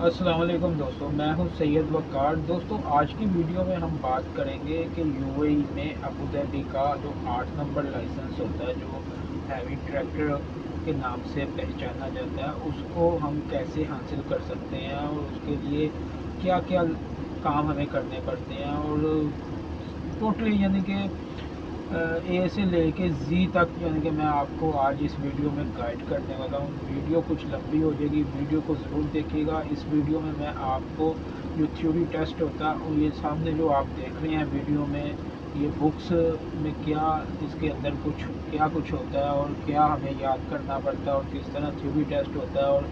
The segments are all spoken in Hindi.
अस्सलाम वालेकुम दोस्तों, मैं हूं सैयद वक़ार। दोस्तों, आज की वीडियो में हम बात करेंगे कि यूएई में अबू धाबी का जो 8 नंबर लाइसेंस होता है, जो हैवी ट्रैक्टर के नाम से पहचाना जाता है, उसको हम कैसे हासिल कर सकते हैं और उसके लिए क्या-क्या काम हमें करने पड़ते हैं। और टोटली यानी कि ए से लेके ज़ी तक यानी कि मैं आपको आज इस वीडियो में गाइड करने वाला हूँ। वीडियो कुछ लंबी हो जाएगी, वीडियो को ज़रूर देखिएगा। इस वीडियो में मैं आपको जो थ्योरी टेस्ट होता है और ये सामने जो आप देख रहे हैं वीडियो में, ये बुक्स में क्या इसके अंदर कुछ होता है और क्या हमें याद करना पड़ता है और किस तरह थ्योरी टेस्ट होता है और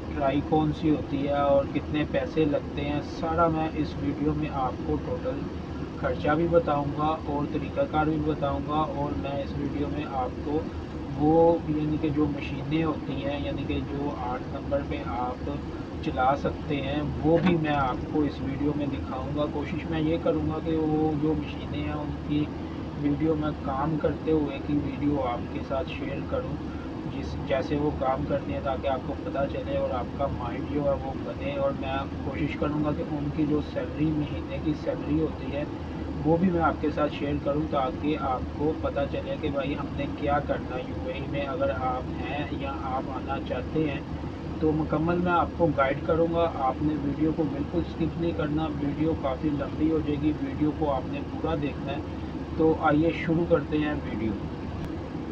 ट्राई कौन सी होती है और कितने पैसे लगते हैं, सारा मैं इस वीडियो में आपको टोटल खर्चा भी बताऊंगा और तरीक़ाकार भी बताऊंगा। और मैं इस वीडियो में आपको वो यानी कि जो मशीनें होती हैं, यानी कि जो 8 नंबर पे आप चला सकते हैं, वो भी मैं आपको इस वीडियो में दिखाऊंगा। कोशिश मैं ये करूंगा कि वो जो मशीनें हैं उनकी वीडियो में काम करते हुए की वीडियो आपके साथ शेयर करूं, जिस जैसे वो काम करती हैं, ताकि आपको पता चले और आपका माइंड जो है वो बने। और मैं कोशिश करूंगा कि उनकी जो सैलरी, महीने की सैलरी होती है, वो भी मैं आपके साथ शेयर करूं, ताकि आपको पता चले कि भाई हमने क्या करना है यूएई में। अगर आप हैं या आप आना चाहते हैं तो मुकम्मल मैं आपको गाइड करूंगा। आपने वीडियो को बिल्कुल स्किप नहीं करना, वीडियो काफ़ी लंबी हो जाएगी, वीडियो को आपने पूरा देखना है। तो आइए शुरू करते हैं वीडियो।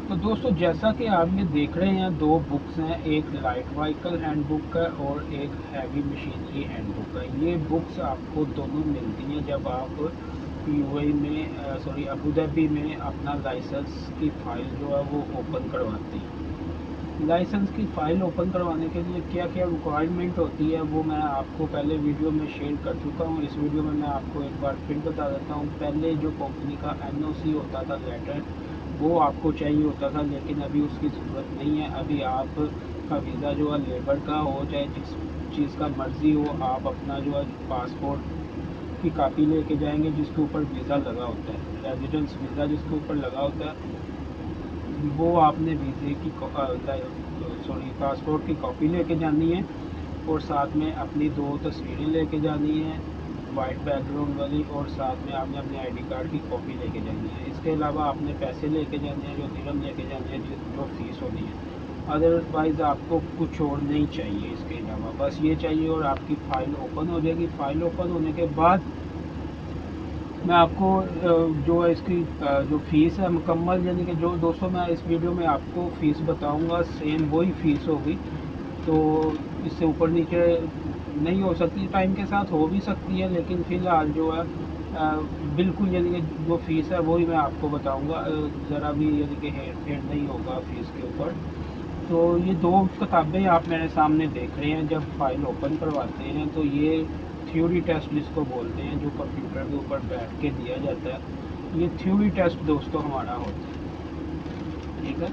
तो दोस्तों, जैसा कि आप ये देख रहे हैं, दो बुक्स हैं, एक लाइट व्हीकल हैंडबुक है और एक हैवी मशीनरी हैंडबुक है। ये बुक्स आपको दोनों मिलती हैं जब आप यूएई में अबू धाबी में अपना लाइसेंस की फ़ाइल जो है वो ओपन करवाते हैं। लाइसेंस की फ़ाइल ओपन करवाने के लिए क्या क्या रिक्वायरमेंट होती है, वो मैं आपको पहले वीडियो में शेयर कर चुका हूँ। इस वीडियो में मैं आपको एक बार फिर बता देता हूँ। पहले जो कंपनी का एनओसी होता था, लेटर, वो आपको चाहिए होता था, लेकिन अभी उसकी ज़रूरत नहीं है। अभी आपका वीज़ा जो है लेबर का हो, चाहे जिस चीज़ का मर्ज़ी हो, आप अपना जो है पासपोर्ट की कापी लेके जाएंगे जिसके ऊपर वीज़ा लगा होता है, रेजिडेंस वीज़ा जिसके ऊपर लगा होता है, वो आपने वीज़े की पासपोर्ट की कॉपी लेके जानी है। और साथ में अपनी दो तस्वीरें लेके जानी है, वाइट बैकग्राउंड वाली, और साथ में आपने अपने आईडी कार्ड की कॉपी लेके जानी है। इसके अलावा आपने पैसे लेके जाने हैं, जो दिरहम लेके जाने हैं, जो फ़ीस होनी है। अदरवाइज़ आपको कुछ और नहीं चाहिए इसके अलावा, बस ये चाहिए और आपकी फ़ाइल ओपन हो जाएगी। फ़ाइल ओपन होने के बाद मैं आपको जो है इसकी जो फ़ीस है मुकम्मल, यानी कि जो दोस्तों मैं इस वीडियो में आपको फ़ीस बताऊंगा, सेम वही फ़ीस होगी। तो इससे ऊपर नीचे नहीं हो सकती, टाइम के साथ हो भी सकती है, लेकिन फ़िलहाल जो है बिल्कुल यानी कि जो फ़ीस है वही मैं आपको बताऊंगा। ज़रा भी यानी कि हेर फेर नहीं होगा फ़ीस के ऊपर। तो ये दो किताबें आप मेरे सामने देख रहे हैं। जब फाइल ओपन करवाते हैं तो ये थ्योरी टेस्ट जिसको बोलते हैं, जो कंप्यूटर के ऊपर बैठ के दिया जाता है, ये थ्योरी टेस्ट दोस्तों हमारा होता है। ठीक है।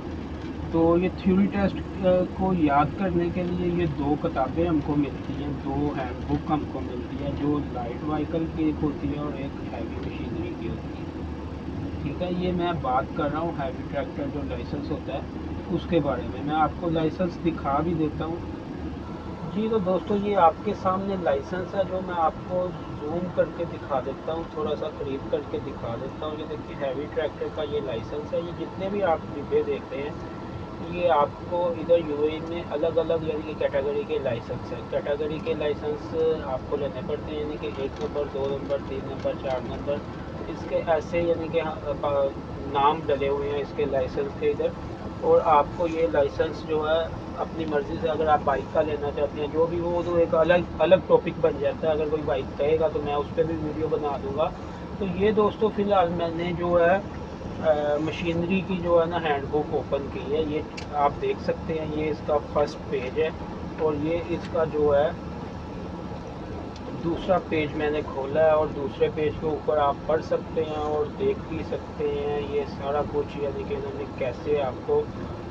तो ये थ्योरी टेस्ट को याद करने के लिए ये दो किताबें हमको मिलती हैं, दो हैंडबुक हमको मिलती है, जो लाइट व्हीकल की एक होती है और एक हैवी मशीनरी की होती है। ठीक है, ये मैं बात कर रहा हूँ हैवी ट्रैक्टर जो लाइसेंस होता है उसके बारे में। मैं आपको लाइसेंस दिखा भी देता हूँ। जी तो दोस्तों, ये आपके सामने लाइसेंस है, जो मैं आपको जूम करके दिखा देता हूँ, थोड़ा सा करीब करके दिखा देता हूँ। ये देखिए, हैवी ट्रैक्टर का ये लाइसेंस है। ये जितने भी आप डिब्बे देख रहे हैं, ये आपको इधर यूएई में अलग अलग यानी कि कैटेगरी के लाइसेंस है। कैटेगरी के लाइसेंस आपको लेने पड़ते हैं, यानी कि 1 नंबर, 2 नंबर, 3 नंबर, 4 नंबर, इसके ऐसे यानी कि नाम डले हुए हैं इसके लाइसेंस के इधर। और आपको ये लाइसेंस जो है अपनी मर्ज़ी से, अगर आप बाइक का लेना चाहते हैं, जो भी हो, तो एक अलग अलग टॉपिक बन जाता है। अगर कोई बाइक कहेगा तो मैं उस पर भी वीडियो बना दूंगा। तो ये दोस्तों, फ़िलहाल मैंने जो है मशीनरी की जो है ना हैंडबुक ओपन की है। ये आप देख सकते हैं, ये इसका फर्स्ट पेज है और ये इसका जो है दूसरा पेज मैंने खोला है। और दूसरे पेज के ऊपर आप पढ़ सकते हैं और देख भी सकते हैं ये सारा कुछ, यानी कि इन्होंने कैसे आपको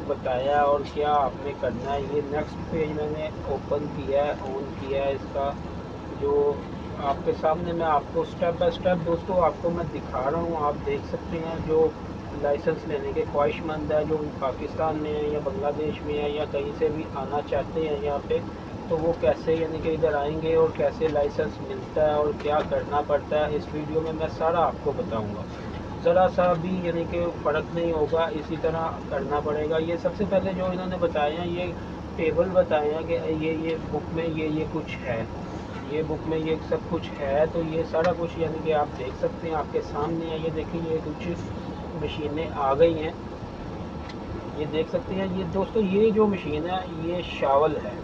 बताया और क्या आपने करना है। ये नेक्स्ट पेज मैंने ओपन किया है, ऑन किया है इसका, जो आपके सामने मैं आपको स्टेप बाय स्टेप दोस्तों आपको मैं दिखा रहा हूँ। आप देख सकते हैं, जो लाइसेंस लेने के ख्वाहिशमंद है, जो पाकिस्तान में है या बांग्लादेश में है या कहीं से भी आना चाहते हैं यहाँ पे, तो वो कैसे यानी कि इधर आएंगे और कैसे लाइसेंस मिलता है और क्या करना पड़ता है, इस वीडियो में मैं सारा आपको बताऊंगा। ज़रा सा भी यानी कि फ़र्क नहीं होगा, इसी तरह करना पड़ेगा। ये सबसे पहले जो इन्होंने बताया है, ये टेबल बताया कि ये बुक में ये कुछ है, ये बुक में ये सब कुछ है। तो ये सारा कुछ यानी कि आप देख सकते हैं, आपके सामने है। ये देखिए, ये कुछ मशीनें आ गई हैं, ये देख सकते हैं। ये दोस्तों, ये जो मशीन है ये शावल है,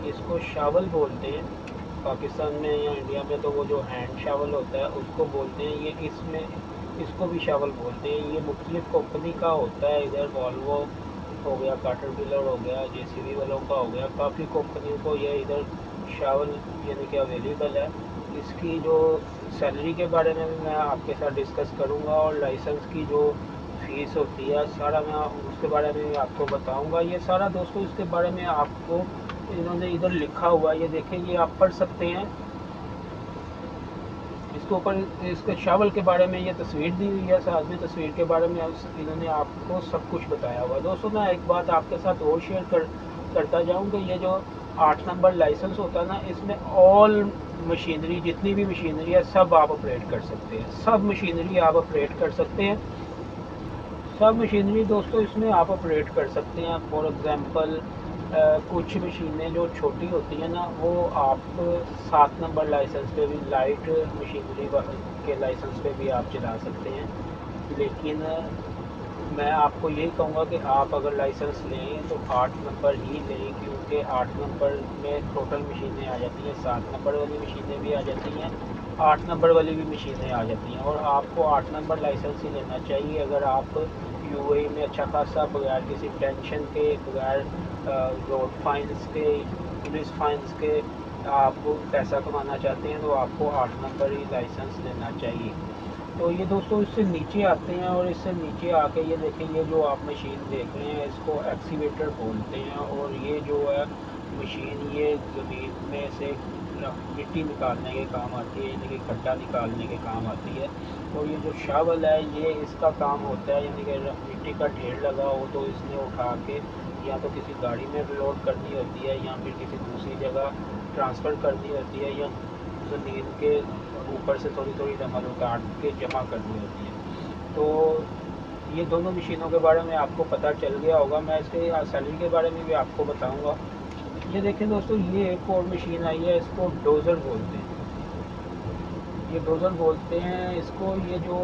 इसको शावल बोलते हैं। पाकिस्तान में या इंडिया में तो वो जो हैंड शावल होता है उसको बोलते हैं। ये इसमें इसको भी शावल बोलते हैं। ये मुख्तलिफ कंपनी का होता है। इधर वॉल्वो हो गया, कैटरपिलर हो गया, जेसीबी वालों का हो गया, काफ़ी कंपनियों को ये इधर शावल यानी कि अवेलेबल है। इसकी जो सैलरी के बारे में भी मैं आपके साथ डिस्कस करूँगा, और लाइसेंस की जो फीस होती है सारा मैं उसके बारे में भी आपको बताऊँगा। ये सारा दोस्तों इसके बारे में आपको इन्होंने इधर लिखा हुआ है, ये देखें, ये आप पढ़ सकते हैं। इसके ऊपर इसके शावल के बारे में ये तस्वीर दी हुई है, साथ में तस्वीर के बारे में इन्होंने आपको सब कुछ बताया हुआ। दोस्तों, मैं एक बात आपके साथ और शेयर करता जाऊँ कि ये जो 8 नंबर लाइसेंस होता है ना, इसमें ऑल मशीनरी, जितनी भी मशीनरी है सब आप ऑपरेट कर सकते हैं। सब मशीनरी आप ऑपरेट कर सकते हैं। सब मशीनरी दोस्तों इसमें आप ऑपरेट कर सकते हैं। फॉर एग्ज़ाम्पल कुछ मशीनें जो छोटी होती हैं ना, वो आप 7 नंबर लाइसेंस पे भी, लाइट मशीनरी के लाइसेंस पे भी आप चला सकते हैं। लेकिन मैं आपको यही कहूँगा कि आप अगर लाइसेंस लें तो 8 नंबर ही लें, क्योंकि 8 नंबर में टोटल मशीनें आ जाती हैं। 7 नंबर वाली मशीनें भी आ जाती हैं, 8 नंबर वाली भी मशीनें आ जाती हैं। और आपको 8 नंबर लाइसेंस ही लेना चाहिए अगर आप यूएई में अच्छा खासा बगैर किसी टेंशन के, बगैर रोड फाइन्स के, पुलिस फाइन्स के आप पैसा कमाना चाहते हैं, तो आपको 8 नंबर ही लाइसेंस लेना चाहिए। तो ये दोस्तों इससे नीचे आते हैं, और इससे नीचे आके ये देखें, ये जो आप मशीन देख रहे हैं इसको एक्सीवेटर बोलते हैं। और ये जो है मशीन, ये ज़मीन में से मिट्टी निकालने के काम आती है, यानी कि गड्ढा निकालने के काम आती है। और ये जो शावल है, ये इसका काम होता है, यानी कि मिट्टी का ढेर लगा हो तो इसने उठा के या तो किसी गाड़ी में लोड करनी होती है, या फिर किसी दूसरी जगह ट्रांसफ़र करनी होती है, या ज़मीन के ऊपर से थोड़ी थोड़ी रमल काट के जमा करनी होती है। तो ये दोनों मशीनों के बारे में आपको पता चल गया होगा। मैं इसके सैलरी के बारे में भी आपको बताऊंगा। ये देखें दोस्तों, ये एक और मशीन आई है, इसको डोज़र बोलते हैं। ये डोज़र बोलते हैं इसको। ये जो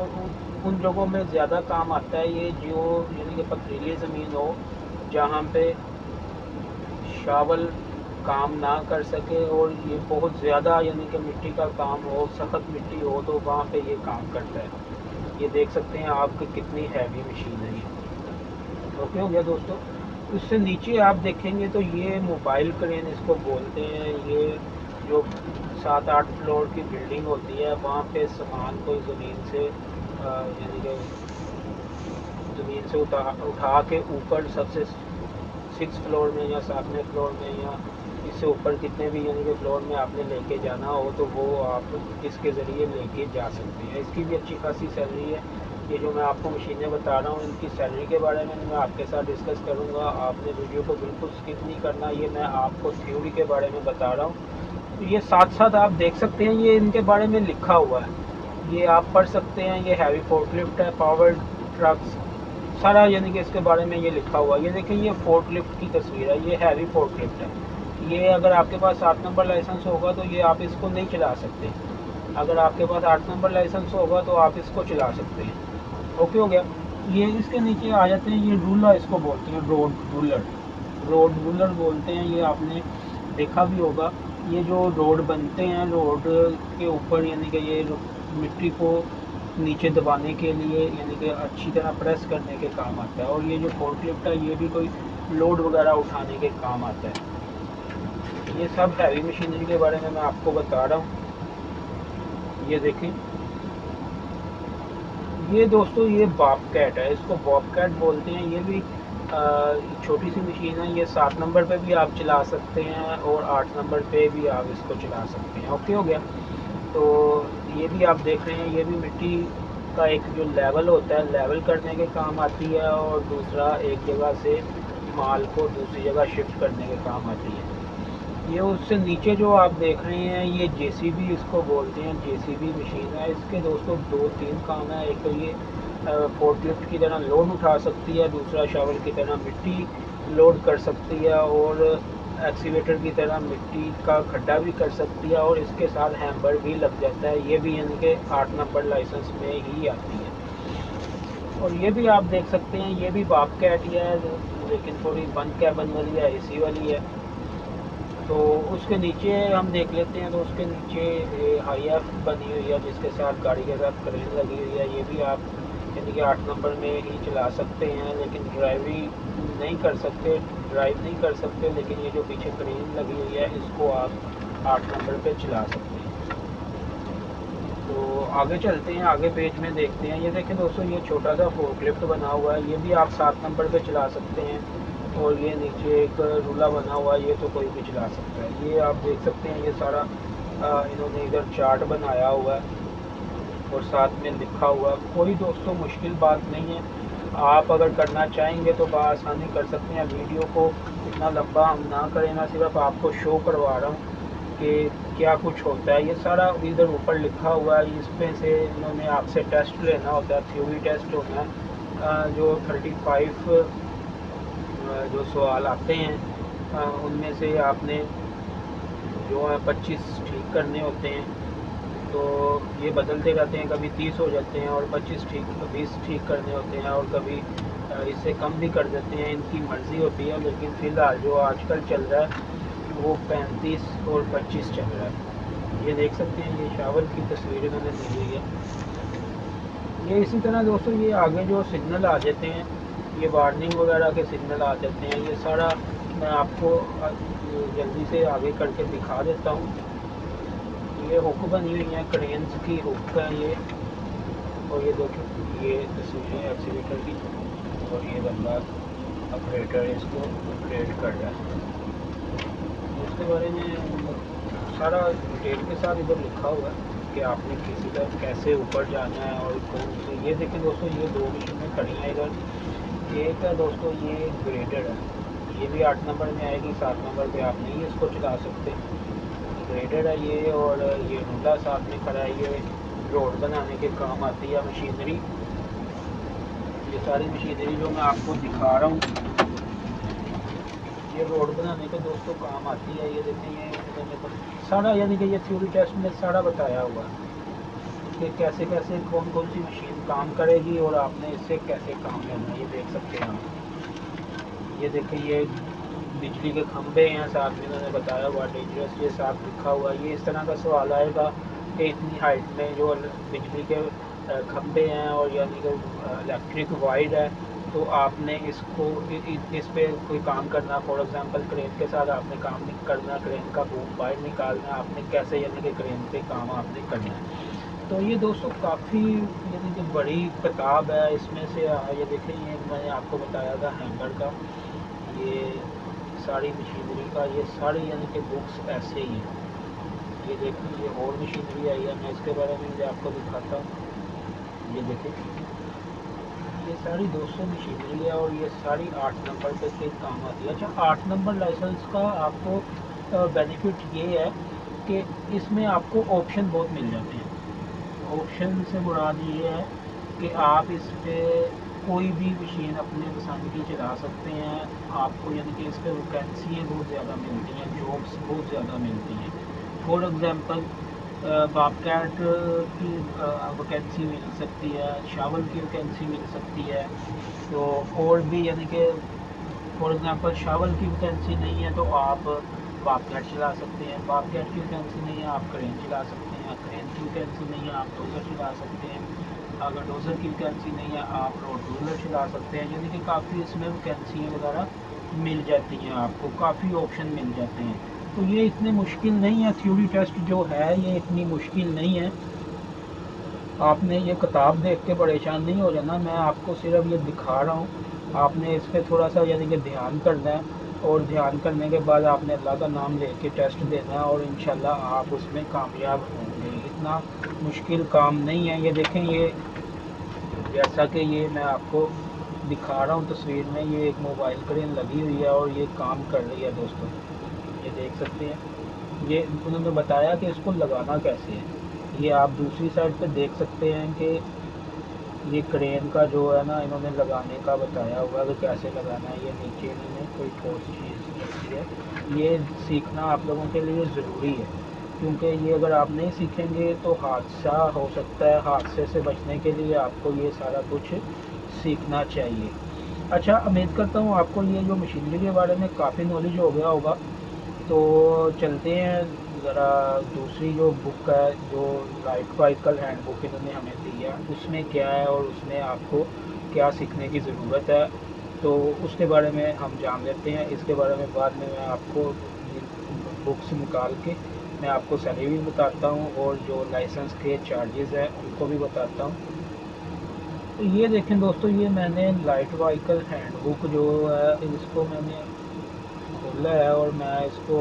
उन जगहों में ज़्यादा काम आता है, ये जो यानी कि पथरीली ज़मीन हो, जहाँ पे शावल काम ना कर सके, और ये बहुत ज़्यादा यानी कि मिट्टी का काम हो, सख्त मिट्टी हो, तो वहाँ पे ये काम करता है। ये देख सकते हैं आप कि कितनी हैवी मशीन है ये। ओके हो गया दोस्तों। इससे नीचे आप देखेंगे तो ये मोबाइल क्रेन इसको बोलते हैं। ये जो 7-8 फ्लोर की बिल्डिंग होती है, वहाँ पे सामान को ज़मीन से यानी कि ज़मीन से उठा के ऊपर सबसे 6 फ्लोर में या 7वें फ्लोर में, या इससे ऊपर कितने भी यानी कि फ्लोर में आपने लेके जाना हो, तो वो आप इसके ज़रिए लेके जा सकते हैं। इसकी भी अच्छी खासी सैलरी है। ये जो मैं आपको मशीनें बता रहा हूँ, इनकी सैलरी के बारे में मैं आपके साथ डिस्कस करूँगा। आपने वीडियो को बिल्कुल स्किप नहीं करना। ये मैं आपको थ्योरी के बारे में बता रहा हूँ। तो ये साथ साथ आप देख सकते हैं, ये इनके बारे में लिखा हुआ है, ये आप पढ़ सकते हैं। ये हैवी फोर्कलिफ्ट है, पावर ट्रक्स, सारा यानी कि इसके बारे में ये लिखा हुआ है। ये देखिए, ये फोर्कलिफ्ट की तस्वीर है, ये हैवी फोर्कलिफ्ट है। ये अगर आपके पास 7 नंबर लाइसेंस होगा तो ये आप इसको नहीं चला सकते। अगर आपके पास 8 नंबर लाइसेंस होगा तो आप इसको चला सकते हैं। ओके हो गया। ये इसके नीचे आ जाते हैं, ये रूलर इसको बोलते हैं, रोड रूलर, रोड रूलर बोलते हैं। ये आपने देखा भी होगा, ये जो रोड बनते हैं, रोड के ऊपर यानी कि ये मिट्टी को नीचे दबाने के लिए यानी कि अच्छी तरह प्रेस करने के काम आता है। और ये जो फोर्कलिफ्ट है, ये भी कोई लोड वगैरह उठाने के काम आता है। ये सब हैवी मशीनरी के बारे में मैं आपको बता रहा हूँ। ये देखें, ये दोस्तों ये बॉबकैट है, इसको बॉबकैट बोलते हैं। ये भी छोटी सी मशीन है। ये 7 नंबर पे भी आप चला सकते हैं, और 8 नंबर पे भी आप इसको चला सकते हैं। ओके हो गया। तो ये भी आप देख रहे हैं, ये भी मिट्टी का एक जो लेवल होता है, लेवल करने के काम आती है, और दूसरा एक जगह से माल को दूसरी जगह शिफ्ट करने के काम आती है। ये उससे नीचे जो आप देख रहे हैं ये जेसीबी इसको बोलते हैं, जेसीबी मशीन है। इसके दोस्तों दो तीन काम है। एक तो ये फोर्कलिफ्ट की तरह लोड उठा सकती है, दूसरा शावल की तरह मिट्टी लोड कर सकती है, और एक्सीवेटर की तरह मिट्टी का खड्डा भी कर सकती है, और इसके साथ हैम्बर भी लग जाता है। ये भी यानी कि 8 नंबर लाइसेंस में ही आती है। और ये भी आप देख सकते हैं, ये भी बाप कैट ही है, लेकिन थोड़ी बंद कैबन वाली है, एसी वाली है। तो उसके नीचे हम देख लेते हैं। तो उसके नीचे हाई एफ बनी हुई है, जिसके साथ गाड़ी के साथ क्रेन लगी हुई है। ये भी आप यानी कि 8 नंबर में ही चला सकते हैं, लेकिन ड्राइविंग नहीं कर सकते, ड्राइव नहीं कर सकते। लेकिन ये जो पीछे क्रेन लगी हुई है इसको आप 8 नंबर पे चला सकते हैं। तो आगे चलते हैं, आगे पेज में देखते हैं। ये देखें दोस्तों, ये छोटा सा फोर्कलिफ्ट बना हुआ है, ये भी आप 7 नंबर पे चला सकते हैं। और ये नीचे एक रूला बना हुआ है, ये तो कोई भी चला सकता है। ये आप देख सकते हैं, ये सारा इन्होंने इधर चार्ट बनाया हुआ है और साथ में लिखा हुआ। कोई दोस्तों मुश्किल बात नहीं है, आप अगर करना चाहेंगे तो बआसानी कर सकते हैं। वीडियो को इतना लंबा हम ना करें, ना सिर्फ आपको शो करवा रहा हूँ कि क्या कुछ होता है। ये सारा इधर ऊपर लिखा हुआ है, इसमें से इन्होंने आपसे टेस्ट लेना होता है, थ्योरी टेस्ट होना है। जो 35 जो सवाल आते हैं उनमें से आपने जो है 25 ठीक करने होते हैं। तो ये बदलते रहते हैं, कभी 30 हो जाते हैं और 25 ठीक 20 ठीक करने होते हैं, और कभी इससे कम भी कर देते हैं, इनकी मर्ज़ी होती है। लेकिन फ़िलहाल जो आजकल चल रहा है वो 35 और 25 चल रहा है। ये देख सकते हैं, ये शावर की तस्वीरें मैंने ली हुई है। ये इसी तरह दोस्तों, ये आगे जो सिग्नल आ जाते हैं, ये वार्निंग वगैरह के सिग्नल आ जाते हैं। ये सारा मैं आपको जल्दी से आगे करके दिखा देता हूँ। ये हुक बनी हुई है, क्रेन्स की हुक है ये। और ये देखो, ये तस्वीरें एक्सीवेटर की, और ये बंदा ऑपरेटर इसको ऑपरेट कर रहा है। इसके बारे में सारा डिटेल के साथ इधर लिखा हुआ है कि आपने किसी का कैसे ऊपर जाना है और कौन से। ये देखें दोस्तों, ये दो मशीनें खड़ी हैं इधर। एक है दोस्तों ये ग्रेडर है, ये भी 8 नंबर में आएगी, 7 नंबर पे आप नहीं इसको चला सकते। ग्रेडर है ये, और ये रूला साथ में खड़ा है। ये रोड बनाने के काम आती है मशीनरी। ये सारी मशीनरी जो मैं आपको दिखा रहा हूँ ये रोड बनाने के दोस्तों काम आती है। ये देखें, ये सारा यानी कि ये थ्योरी टेस्ट में सारा बताया हुआ है कि कैसे कैसे कौन कौन सी मशीन काम करेगी और आपने इससे कैसे काम लेना है। ये देख सकते हैं आप। ये देखें, ये बिजली के खंभे हैं, साथ में मैंने बताया हुआ डेंजरस, ये साथ लिखा हुआ। ये इस तरह का सवाल आएगा कि इतनी हाइट में जो बिजली के खंभे हैं और यानी कि इलेक्ट्रिक वायर है, तो आपने इसको इस पे कोई काम करना। फॉर एग्जांपल क्रेन के साथ आपने काम नहीं करना, क्रेन का बूम वायर निकालना, आपने कैसे यानी कि क्रेन पे काम आपने करना है। तो ये दोस्तों काफ़ी यानी कि बड़ी किताब है। इसमें से ये देखें, ये मैंने आपको बताया था हैंगर का, ये सारी मशीनरी का, ये सारी यानी कि बुक्स ऐसे ही हैं। ये देखें, ये और मशीनरी आई है, मैं इसके बारे में भी आपको दिखाता हूँ। ये देखें, ये सारी 200 मशीनरी है और ये सारी 8 नंबर पे से काम आती है। अच्छा, 8 नंबर लाइसेंस का आपको बेनिफिट ये है कि इसमें आपको ऑप्शन बहुत मिल जाते हैं। ऑप्शन से मुराद ये है कि आप इस पे कोई भी मशीन अपने पसंद की चला सकते हैं। आपको यानी कि इस पर वैकेंसी बहुत ज़्यादा मिलती हैं, जॉब्स बहुत ज़्यादा मिलती हैं। फॉर एग्ज़ाम्पल बॉबकैट की वैकेंसी मिल सकती है, शावल की वैकेंसी मिल सकती है। तो और भी यानी कि फॉर एग्ज़ाम्पल शावल की वैकेंसी नहीं है तो आप बॉबकैट चला सकते हैं, बॉबकैट की वैकेंसी नहीं है आप क्रेन चला सकते हैं, क्रेन की वैकेंसी नहीं है आप डोज़र चला सकते हैं, अगर डोज़र की वैकेंसी नहीं है आप रोड रूलर चला सकते हैं। यानी कि काफ़ी इसमें वैकेंसी वगैरह मिल जाती हैं, आपको काफ़ी ऑप्शन मिल जाते हैं। तो ये इतने मुश्किल नहीं है, थ्योरी टेस्ट जो है ये इतनी मुश्किल नहीं है। आपने ये किताब देख के परेशान नहीं हो जाना, मैं आपको सिर्फ ये दिखा रहा हूँ। आपने इस पर थोड़ा सा यानी कि ध्यान करना है, और ध्यान करने के बाद आपने अल्लाह का नाम लेके टेस्ट देना है, और इंशाल्लाह आप उसमें कामयाब होंगे। इतना मुश्किल काम नहीं है। ये देखें, ये जैसा कि ये मैं आपको दिखा रहा हूँ तस्वीर में, ये एक मोबाइल क्रेन लगी हुई है और ये काम कर रही है दोस्तों। ये देख सकते हैं। ये उन्होंने बताया कि इसको लगाना कैसे है। ये आप दूसरी साइड पे देख सकते हैं कि ये क्रेन का जो है ना, इन्होंने लगाने का बताया हुआ है कि कैसे लगाना है। ये नीचे इन्होंने कोई ठोस चीज़ रखी है। ये सीखना आप लोगों के लिए ज़रूरी है, क्योंकि ये अगर आप नहीं सीखेंगे तो हादसा हो सकता है। हादसे से बचने के लिए आपको ये सारा कुछ सीखना चाहिए। अच्छा, उम्मीद करता हूँ आपको ये जो मशीनरी के बारे में काफ़ी नॉलेज हो गया होगा। तो चलते हैं ज़रा दूसरी जो बुक है, जो लाइट व्हीकल हैंड बुक इन्होंने हमें दी है, उसमें क्या है और उसमें आपको क्या सीखने की ज़रूरत है, तो उसके बारे में हम जान लेते हैं। इसके बारे में बाद में मैं आपको बुक्स निकाल के मैं आपको सैलरी भी बताता हूँ और जो लाइसेंस के चार्जेस हैं उनको भी बताता हूँ। तो ये देखें दोस्तों, ये मैंने लाइट व्हीकल हैंड बुक जो है इसको मैंने खोला है और मैं इसको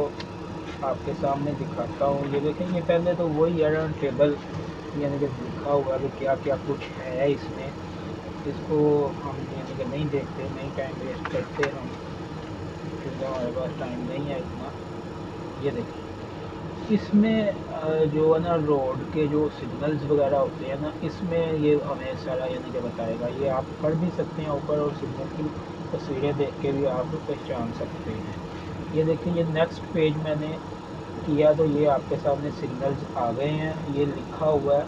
आपके सामने दिखाता हूँ। ये देखें, ये पहले तो वही है रन टेबल, यानी कि लिखा हुआ कि क्या क्या कुछ है इसमें। इसको हम यानी कि नहीं देखते, नहीं टाइम वेस्ट करते हम, क्योंकि हमारे पास टाइम नहीं है इतना। ये देखिए, इसमें जो है ना रोड के जो सिग्नल्स वगैरह होते हैं ना, इसमें ये हमें सारा यानी कि बताएगा। ये आप पढ़ भी सकते हैं ऊपर, और सिग्नल की तस्वीरें देख के भी आप पहचान सकते हैं। ये देखिए, ये नेक्स्ट पेज मैंने किया तो ये आपके सामने सिग्नल्स आ गए हैं। ये लिखा हुआ है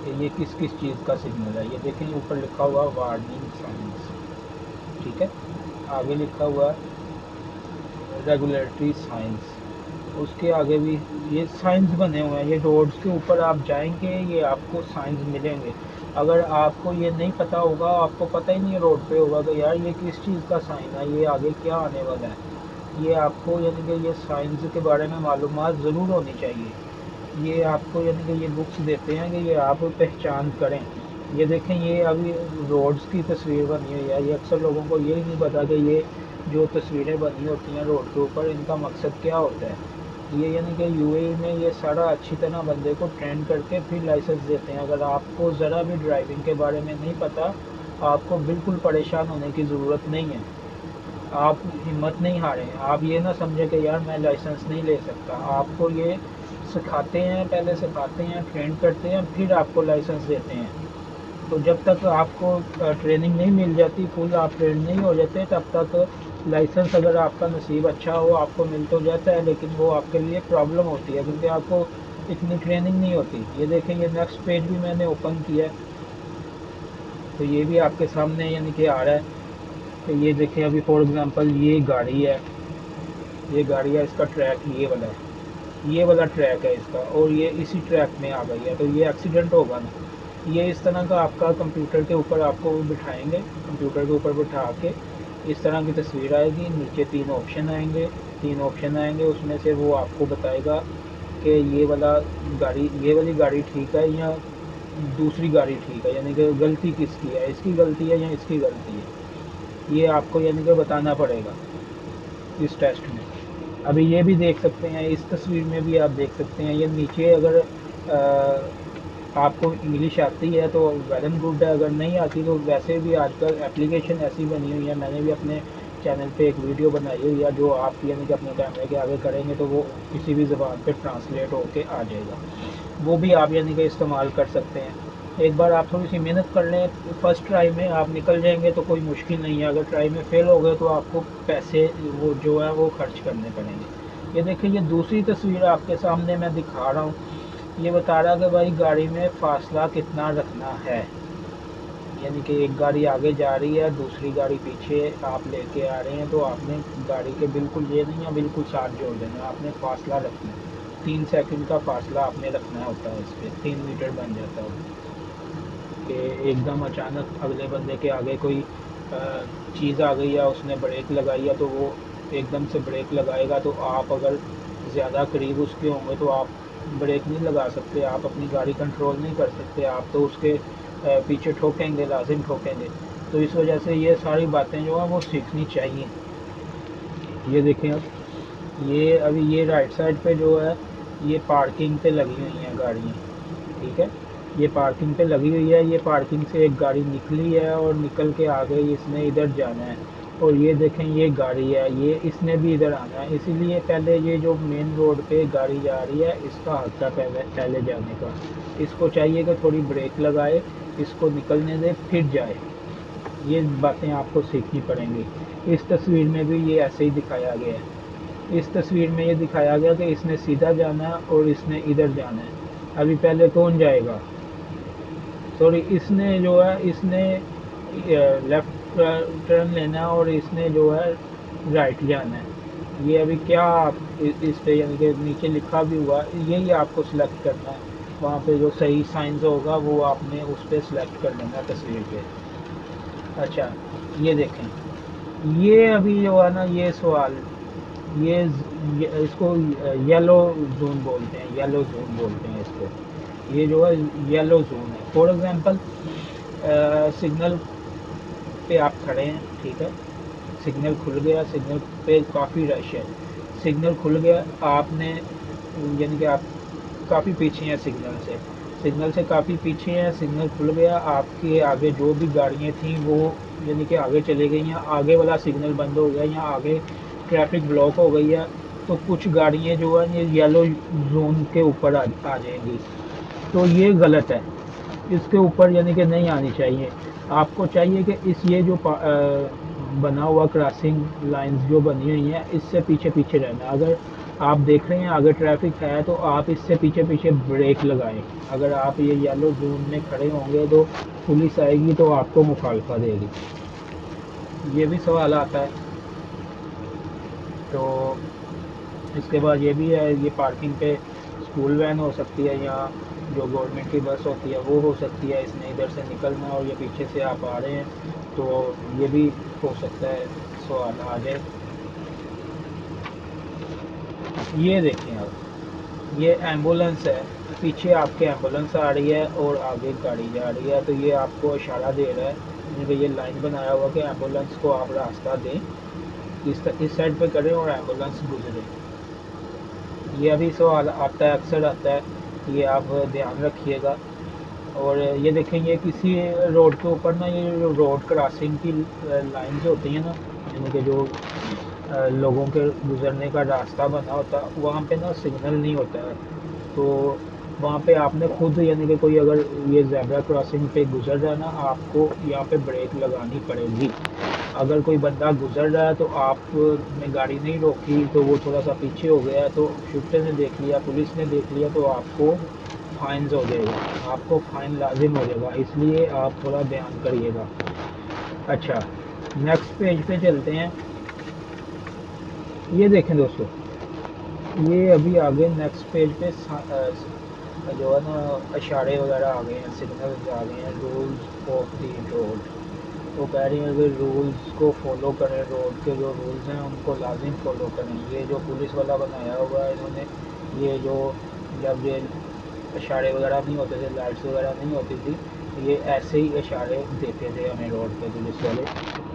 कि ये किस किस चीज़ का सिग्नल है। ये देखें, ऊपर लिखा हुआ वार्निंग साइंस, ठीक है। आगे लिखा हुआ रेगुलेटरी साइंस, उसके आगे भी ये साइंस बने हुए हैं। ये रोड्स के ऊपर आप जाएंगे, ये आपको साइंस मिलेंगे। अगर आपको ये नहीं पता होगा, आपको पता ही नहीं रोड पे होगा कि यार ये किस चीज़ का साइन है, ये आगे क्या आने वाला है, ये आपको यानी कि ये साइंस के बारे में मालूमात ज़रूर होनी चाहिए। ये आपको यानी कि ये बुक्स देते हैं कि ये आप पहचान करें। ये देखें, ये अभी रोड्स की तस्वीर बनी हुई है। ये अक्सर लोगों को ये नहीं पता कि ये जो तस्वीरें बनी होती हैं रोड के ऊपर, इनका मकसद क्या होता है। ये यानी कि यूएई में ये सारा अच्छी तरह बंदे को ट्रेन करके फिर लाइसेंस देते हैं। अगर आपको ज़रा भी ड्राइविंग के बारे में नहीं पता, आपको बिल्कुल परेशान होने की ज़रूरत नहीं है। आप हिम्मत नहीं हारें। आप ये ना समझें कि यार मैं लाइसेंस नहीं ले सकता। आपको ये सिखाते हैं, पहले सिखाते हैं, ट्रेन करते हैं, फिर आपको लाइसेंस देते हैं। तो जब तक आपको ट्रेनिंग नहीं मिल जाती, फुल आप ट्रेन नहीं हो जाते, तब तक लाइसेंस अगर आपका नसीब अच्छा हो आपको मिल तो जाता है, लेकिन वो आपके लिए प्रॉब्लम होती है क्योंकि आपको इतनी ट्रेनिंग नहीं होती। ये देखें, ये नेक्स्ट पेज भी मैंने ओपन किया है, तो ये भी आपके सामने यानी कि आ रहा है। तो ये देखें, अभी फॉर एग्ज़ाम्पल ये गाड़ी है, ये गाड़ी है, इसका ट्रैक ये वाला है, ये वाला ट्रैक है इसका, और ये इसी ट्रैक में आ गई है, तो ये एक्सीडेंट होगा ना। ये इस तरह का आपका कंप्यूटर के ऊपर आपको बिठाएंगे, कंप्यूटर के ऊपर बिठा के इस तरह की तस्वीर आएगी। नीचे तीन ऑप्शन आएंगे, उसमें से वो आपको बताएगा कि ये वाला गाड़ी, ये वाली गाड़ी ठीक है या दूसरी गाड़ी ठीक है, यानी कि गलती किसकी है, इसकी गलती है या इसकी गलती है। ये आपको यानी कि बताना पड़ेगा इस टेस्ट में। अभी ये भी देख सकते हैं, इस तस्वीर में भी आप देख सकते हैं। ये नीचे अगर आपको इंग्लिश आती है तो वेल एंड गुड है, अगर नहीं आती तो वैसे भी आजकल एप्लीकेशन ऐसी बनी हुई है। मैंने भी अपने चैनल पे एक वीडियो बनाई हुई है, जो आप यानी कि अपने कैमरे के आगे करेंगे तो वो किसी भी ज़बान पे ट्रांसलेट होके आ जाएगा। वो भी आप यानी कि इस्तेमाल कर सकते हैं। एक बार आप थोड़ी सी मेहनत कर लें, फर्स्ट ट्राई में आप निकल जाएंगे तो कोई मुश्किल नहीं है। अगर ट्राई में फ़ेल हो गए तो आपको पैसे वो जो है वो खर्च करने पड़ेंगे। ये देखिए, ये दूसरी तस्वीर आपके सामने मैं दिखा रहा हूँ। ये बता रहा कि भाई गाड़ी में फासला कितना रखना है, यानी कि एक गाड़ी आगे जा रही है, दूसरी गाड़ी पीछे आप लेके आ रहे हैं, तो आपने गाड़ी के बिल्कुल ये नहीं है बिल्कुल साथ जोड़ देना, आपने फासला रखना है। 3 सेकंड का फासला आपने रखना होता है, इस पर 3 मीटर बन जाता है कि एकदम अचानक अगले बंदे के आगे कोई चीज़ आ गई या उसने ब्रेक लगाई है, तो वो एकदम से ब्रेक लगाएगा, तो आप अगर ज़्यादा करीब उसके होंगे तो आप ब्रेक नहीं लगा सकते, आप अपनी गाड़ी कंट्रोल नहीं कर सकते, आप तो उसके पीछे ठोकेंगे, लाजिम ठोकेंगे। तो इस वजह से ये सारी बातें जो हैं वो सीखनी चाहिए। ये देखें, अब ये अभी ये राइट साइड पे जो है ये पार्किंग पे लगी हुई हैं गाड़ियाँ, ठीक है। ये पार्किंग पे लगी हुई है, ये पार्किंग से एक गाड़ी निकली है और निकल के आ गई, इसने इधर जाना है। और ये देखें ये गाड़ी है, ये इसने भी इधर आना है, इसीलिए पहले ये जो मेन रोड पे गाड़ी जा रही है इसका हक है पहले पहले जाने का। इसको चाहिए कि थोड़ी ब्रेक लगाए, इसको निकलने दे फिर जाए। ये बातें आपको सीखनी पड़ेंगी। इस तस्वीर में भी ये ऐसे ही दिखाया गया है। इस तस्वीर में ये दिखाया गया कि इसने सीधा जाना है और इसने इधर जाना है। अभी पहले कौन जाएगा? सॉरी, इसने जो है इसने लेफ्ट टर्न लेना है और इसने जो है राइट जाना है। ये अभी क्या इस पे यानी कि नीचे लिखा भी हुआ यही आपको सिलेक्ट करना है। वहाँ पे जो सही साइंस होगा वो आपने उस पर सिलेक्ट कर लेना तस्वीर पे। अच्छा, ये देखें, ये अभी जो है ना ये सवाल, ये इसको येलो जोन बोलते हैं, येलो जोन बोलते हैं इसको। ये जो है येलो जोन है। फॉर एग्जांपल सिग्नल पे आप खड़े हैं, ठीक है, सिग्नल खुल गया, सिग्नल पे काफ़ी रश है, सिग्नल खुल गया, आपने यानी कि आप काफ़ी पीछे हैं सिग्नल से काफ़ी पीछे हैं, सिग्नल खुल गया, आपके आगे जो भी गाड़ियाँ थी वो यानी कि आगे चले गई हैं, आगे वाला सिग्नल बंद हो गया, यहाँ आगे ट्रैफिक ब्लॉक हो गई है, तो कुछ गाड़ियाँ जो है ये येलो जोन के ऊपर आ जाएंगी। तो ये गलत है, इसके ऊपर यानी कि नहीं आनी चाहिए। आपको चाहिए कि इस ये जो बना हुआ क्रॉसिंग लाइंस जो बनी हुई हैं इससे पीछे पीछे रहना। अगर आप देख रहे हैं आगे ट्रैफिक है तो आप इससे पीछे पीछे ब्रेक लगाएं। अगर आप ये येलो जोन में खड़े होंगे तो पुलिस आएगी तो आपको मुखालफा देगी। ये भी सवाल आता है। तो इसके बाद ये भी है, ये पार्किंग पे स्कूल वैन हो सकती है या जो गवर्नमेंट की बस होती है वो हो सकती है, इसने इधर से निकलना और ये पीछे से आप आ रहे हैं तो ये भी हो सकता है सवाल आ जाए। ये देखें आप, ये एम्बुलेंस है, पीछे आपके एम्बुलेंस आ रही है और आगे गाड़ी जा रही है, तो ये आपको इशारा दे रहा है, यानी ये लाइन बनाया हुआ कि एम्बुलेंस को आप रास्ता दें, इस साइड पे करें और एम्बुलेंस गुजरे। ये अभी सवाल आता है, अक्सर आता है, ये आप ध्यान रखिएगा। और ये देखें, ये किसी रोड के ऊपर ना ये जो रोड क्रॉसिंग की लाइंस होती हैं ना, यानी कि जो लोगों के गुजरने का रास्ता बना होता है वहाँ पे ना सिग्नल नहीं होता है। तो वहाँ पे आपने खुद यानी कि कोई अगर ये ज़ेब्रा क्रॉसिंग पे गुजर रहा है ना, आपको यहाँ पे ब्रेक लगानी पड़ेगी। अगर कोई बंदा गुजर रहा है तो आपने गाड़ी नहीं रोकी तो वो थोड़ा सा पीछे हो गया तो शुक्र ने देख लिया, पुलिस ने देख लिया तो आपको फाइन हो जाएगा, आपको फाइन लाजिम हो जाएगा, इसलिए आप थोड़ा ध्यान करिएगा। अच्छा, नेक्स्ट पेज पे चलते हैं। ये देखें दोस्तों, ये अभी आगे नेक्स्ट पेज पे जो है ना इशारे वगैरह आ गए हैं, सिग्नल्स आ गए हैं, रूल्स ऑफ द रोड। वो कह रही हैं कि रूल्स को फॉलो करें, रोड के जो रूल्स हैं उनको लाजिम फॉलो करें। ये जो पुलिस वाला बनाया हुआ है इन्होंने, ये जो जब ये इशारे वगैरह नहीं होते थे, लाइट्स वगैरह नहीं होती थी, ये ऐसे ही इशारे देते थे हमें रोड पे पुलिस वाले,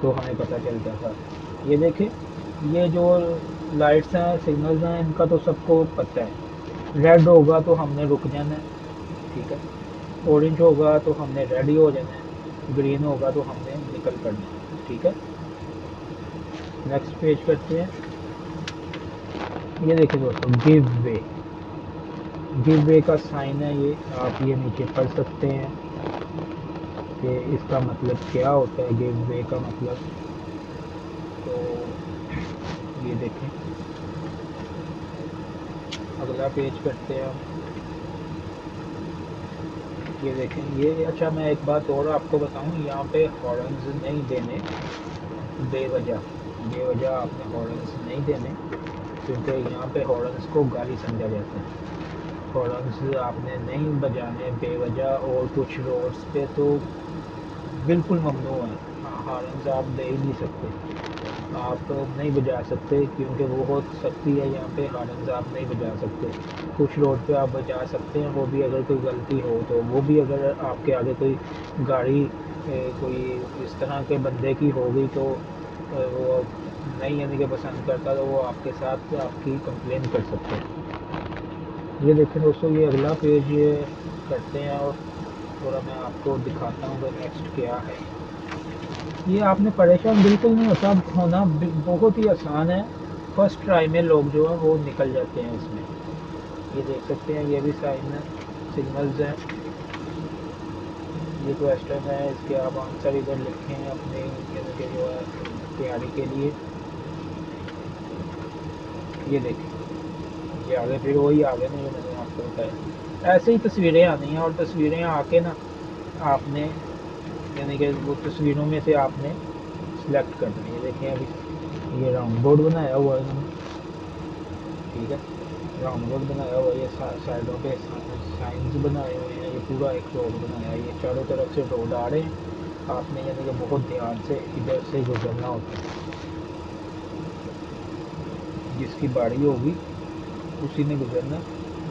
तो हमें पता चलता था। ये देखें, ये जो लाइट्स हैं सिग्नल्स हैं इनका तो सबको पता है। रेड होगा तो हमने रुक जाना है, ठीक है, ऑरेंज होगा तो हमने रेडी हो जाना है, ग्रीन होगा तो हमने निकल पड़ना है, ठीक है। नेक्स्ट पेज करते हैं। ये देखिए दोस्तों, गिव वे का साइन है, ये आप ये नीचे पढ़ सकते हैं कि इसका मतलब क्या होता है, गिव वे का मतलब। तो ये देखें, अगला पेज करते हैं हम। ये देखें, ये अच्छा मैं एक बात और आपको बताऊं, यहाँ पे हॉर्न्स नहीं देने, बेवजह बेवजह आपने हॉर्न्स नहीं देने, क्योंकि यहाँ पे हॉर्न्स को गाली समझा जाता है। हॉर्न्स आपने नहीं बजाने बेवजह, और कुछ रोड्स पे तो बिल्कुल ममनू है, हॉर्न्स आप दे ही नहीं सकते, आप नहीं बजा सकते, क्योंकि वो बहुत सख्ती है यहाँ पे, हॉर्न्स आप नहीं बजा सकते। कुछ रोड पे आप बजा सकते हैं, वो भी अगर कोई गलती हो तो, वो भी अगर आपके आगे कोई गाड़ी कोई इस तरह के बंदे की हो गई तो वो नहीं यानी कि पसंद करता तो वो आपके साथ आपकी कंप्लेन कर सकते हैं। ये देखें दोस्तों, ये अगला पेज करते हैं और थोड़ा मैं आपको दिखाता हूँ कि नेक्स्ट क्या है। ये आपने परेशान बिल्कुल नहीं होना बहुत ही आसान है। फर्स्ट ट्राई में लोग जो है वो निकल जाते हैं इसमें। ये देख सकते हैं, ये भी साइन है, सिग्नल्स हैं, ये क्वेश्चन है, इसके आप आंसर इधर लिखें अपने के जो है तैयारी के लिए। ये देखें, ये आगे फिर वही आगे नहीं, जो मैंने आपको बताया। ऐसे ही तस्वीरें आनी हैं, और तस्वीरें आके ना आपने यानी कि वो तस्वीरों में से आपने सिलेक्ट करना है। ये देखें, अभी ये राउंड बोर्ड बनाया हुआ है इन्होंने, ठीक है, राउंड बोर्ड बनाया हुआ है, ये साइडों पे साइंस बनाए हुए हैं, ये पूरा एक रोड बनाया है, ये चारों तरफ से रोड आ रहे हैं। आपने यानी कि बहुत ध्यान से इधर से गुजरना होता है। जिसकी बारी होगी उसी ने गुजरना,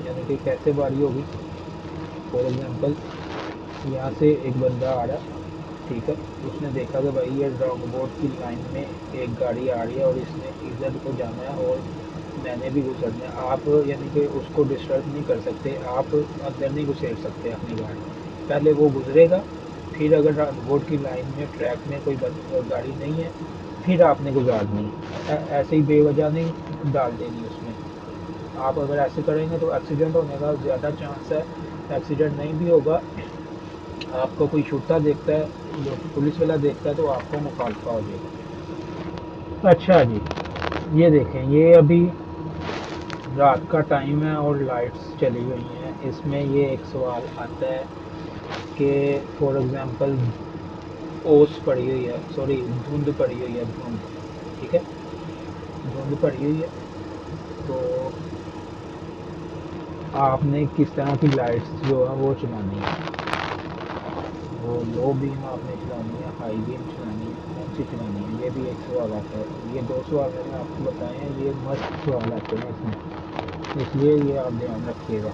यानी कि कैसे बारी होगी। फॉर एग्जांपल, यहाँ से एक बंदा आ रहा है, ठीक है, उसने देखा कि भाई ये राउंड बोर्ड की लाइन में एक गाड़ी आ रही है और इसने इधर को जाना है और मैंने भी गुजरना है। आप यानी कि उसको डिस्टर्ब नहीं कर सकते, आप अंदर नहीं घुसेड़ सकते अपनी गाड़ी। पहले वो गुजरेगा, फिर अगर राउंड बोर्ड की लाइन में ट्रैक में कोई गाड़ी नहीं है, फिर आपने गुजारनी है। ऐसे ही बेवजह नहीं डाल देनी उसमें। आप अगर ऐसे करेंगे तो एक्सीडेंट होने का ज़्यादा चांस है। एक्सीडेंट नहीं भी होगा, आपको कोई छूटा देखता है, जो पुलिस वाला देखता है, तो आपको मुखालफा हो जाएगा। अच्छा जी, ये देखें, ये अभी रात का टाइम है और लाइट्स चली गई हैं। इसमें ये एक सवाल आता है कि फॉर एग्जांपल ओस पड़ी हुई है, सॉरी धुंध पड़ी हुई है, धुंध, ठीक है, धुंध पड़ी हुई है, तो आपने किस तरह की लाइट्स जो है वो चलानी है। वो लो बीम आपने चलानी है, हाई बीम चलानी है, कौन सी चलानी है, ये भी एक सवाल आता है। ये दो सवाल मैंने आपको बताए हैं, ये मस्त सवाल आते हैं इसमें, इसलिए ये आप ध्यान रखिएगा।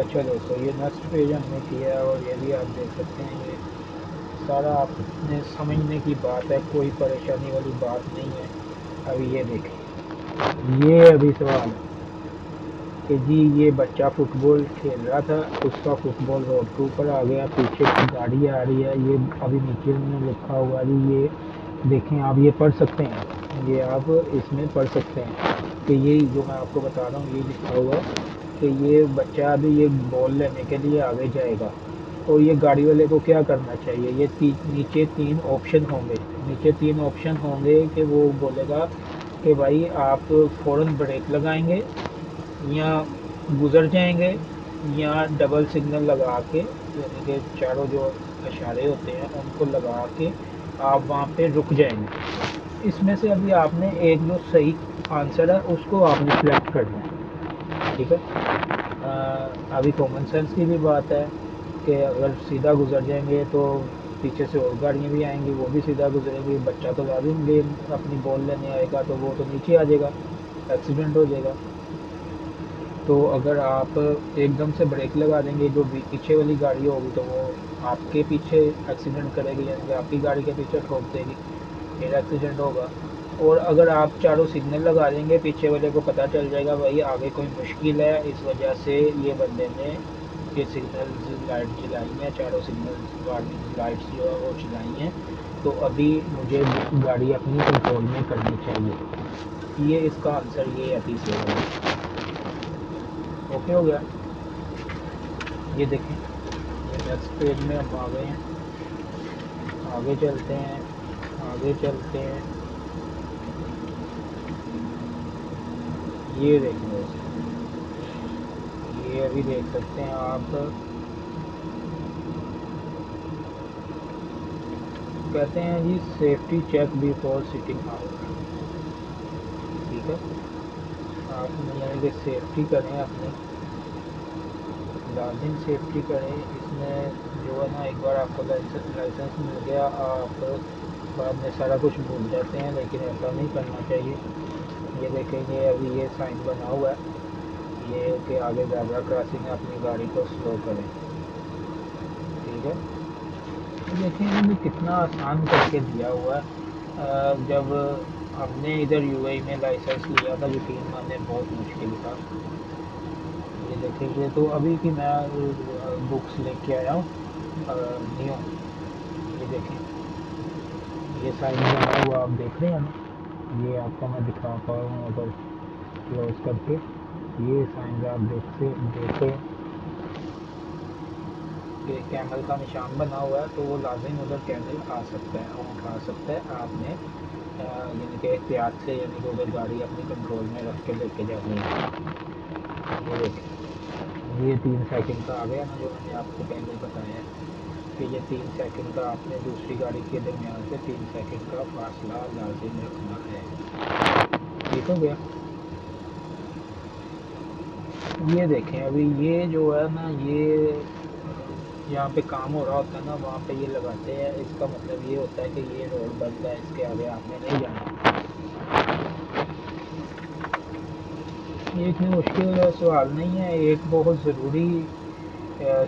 अच्छा दोस्तों, ये नेक्स्ट पेज हमने किया है और ये भी आप देख सकते हैं। ये सारा आपने समझने की बात है, कोई परेशानी वाली बात नहीं है। अभी ये देखें, ये अभी सवाल है कि जी ये बच्चा फुटबॉल खेल रहा था, उसका फुटबॉल रोड के ऊपर आ गया, पीछे की गाड़ी आ रही है। ये अभी नीचे में लिखा हुआ जी, ये देखें, आप ये पढ़ सकते हैं, ये आप इसमें पढ़ सकते हैं कि ये जो मैं आपको बता रहा हूँ, ये लिखा हुआ है कि ये बच्चा अभी ये बॉल लेने के लिए आगे जाएगा। तो ये गाड़ी वाले को क्या करना चाहिए। ये नीचे तीन ऑप्शन होंगे, नीचे तीन ऑप्शन होंगे कि वो बोलेगा कि भाई आप फ़ौरन ब्रेक लगाएंगे, या गुज़र जाएंगे, या डबल सिग्नल लगा के, यानी कि चारों जो इशारे होते हैं उनको लगा के आप वहाँ पे रुक जाएंगे। इसमें से अभी आपने एक जो सही आंसर है उसको आपने सिलेक्ट करना है, ठीक है। अभी कॉमन सेंस की भी बात है कि अगर सीधा गुज़र जाएंगे तो पीछे से और गाड़ियाँ भी आएंगी, वो भी सीधा गुजरेंगी। बच्चा तो लाजिम गेम अपनी बॉल लेने आएगा, तो वो तो नीचे आ जाएगा, एक्सीडेंट हो जाएगा। तो अगर आप एकदम से ब्रेक लगा देंगे, जो पीछे वाली गाड़ी होगी तो वो आपके पीछे एक्सीडेंट करेगी, यानी कि आपकी गाड़ी के पीछे ठोक देगी, फिर एक्सीडेंट होगा। और अगर आप चारों सिग्नल लगा देंगे, पीछे वाले को पता चल जाएगा भाई आगे कोई मुश्किल है, इस वजह से ये बंदे ने ये सिग्नल लाइट जलाई हैं, चारों सिग्नल वार्निंग लाइट्स जो है वो चलाई हैं, तो अभी मुझे गाड़ी अपनी कंट्रोल में करनी चाहिए। ये इसका आंसर ये अभी से होगा। ओके हो गया। ये देखें, ये नेक्स्ट पेज में हम आ गए हैं, आगे चलते हैं, आगे चलते हैं। ये देखें दोस्तों, ये अभी देख सकते हैं आप, कहते हैं जी safety check before sitting out, ठीक है। आप यानी कि सेफ्टी करें अपनी, लाजिम सेफ्टी करें। इसमें जो है ना, एक बार आपको लाइसेंस मिल गया, आप बाद में सारा कुछ भूल जाते हैं, लेकिन ऐसा नहीं करना चाहिए। ये देखेंगे, अभी ये साइन बना हुआ है, ये कि आगे ज़ेब्रा क्रॉसिंग है, अपनी गाड़ी को स्लो करें, ठीक है। देखिए इन्होंने कितना आसान करके दिया हुआ है। जब हमने इधर यूएई में लाइसेंस लिया था, यकीन माने बहुत मुश्किल था। ये देखेंगे, तो अभी की मैं बुक्स लेके आया हूँ, नियो। ये देखें, ये साइन बना हुआ आप देख रहे हैं ना, ये आपको मैं दिखा पा रहा हूँ अगर क्लोज करके। ये साइन आप देखें कि कैमल का निशान बना हुआ है, तो वो लाजिम उधर कैमल आ सकता है और उठा सकता है। आपने यानी कि एहतियात से, यानी कि उधर गाड़ी अपनी कंट्रोल में रख के लेके जानी है। ये देखें, ये 3 सेकंड का आ गया ना, जो मैंने आपको पहले बताया कि ये 3 सेकंड का आपने दूसरी गाड़ी के दरमियान से 3 सेकंड का फासला लाजिम रखना है। ठीक हो गया। ये देखें, अभी ये जो है ना, ये जहाँ पे काम हो रहा होता है ना, वहाँ पे ये लगाते हैं। इसका मतलब ये होता है कि ये रोड बंद है, इसके आगे आपने नहीं जाना। ये इतनी मुश्किल सवाल नहीं है, एक बहुत ज़रूरी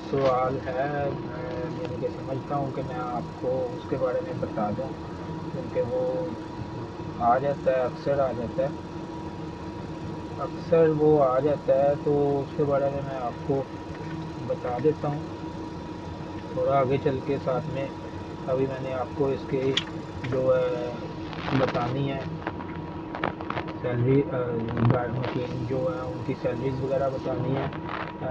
सवाल है। मैं यानी कि समझता हूँ कि मैं आपको उसके बारे में बता दूँ, क्योंकि वो आ जाता है, अक्सर आ जाता है, अक्सर वो आ जाता है, तो उसके बारे में मैं आपको बता देता हूँ थोड़ा आगे चल के साथ में। अभी मैंने आपको इसके जो है बतानी है सैलरी, मशीन जो है उनकी सैलरीज वगैरह बतानी है,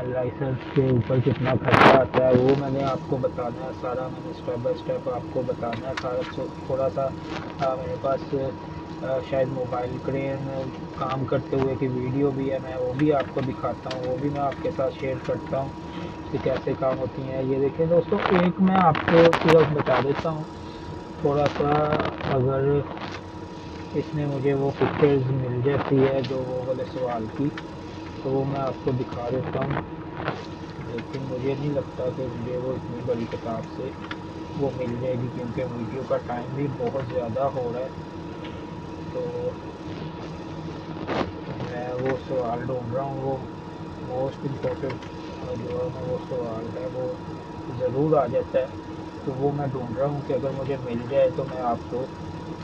लाइसेंस के ऊपर कितना खर्चा आता है वो मैंने आपको बताना है सारा। मैंने स्टेप बाय स्टेप आपको बताना है सारा। थोड़ा सा मेरे पास शायद मोबाइल क्रेन काम करते हुए की वीडियो भी है, मैं वो भी आपको दिखाता हूँ, वो भी मैं आपके साथ शेयर करता हूँ कि कैसे काम होती हैं। ये देखिए दोस्तों, एक मैं आपको सिर्फ बता देता हूँ थोड़ा सा। अगर इसमें मुझे वो पिक्चर्स मिल जाती है जो वो वाले सवाल की, तो वो मैं आपको दिखा देता हूँ। लेकिन मुझे नहीं लगता कि मुझे वो इतनी बड़ी किताब से वो मिल जाएगी, क्योंकि वीडियो का टाइम भी बहुत ज़्यादा हो रहा है। तो मैं वो सवाल ढूंढ रहा हूँ, वो मोस्ट इम्पोर्टेंट जो है ना वो सवाल है, वो ज़रूर आ जाता है। तो वो मैं ढूंढ रहा हूँ कि अगर मुझे मिल जाए तो मैं आपको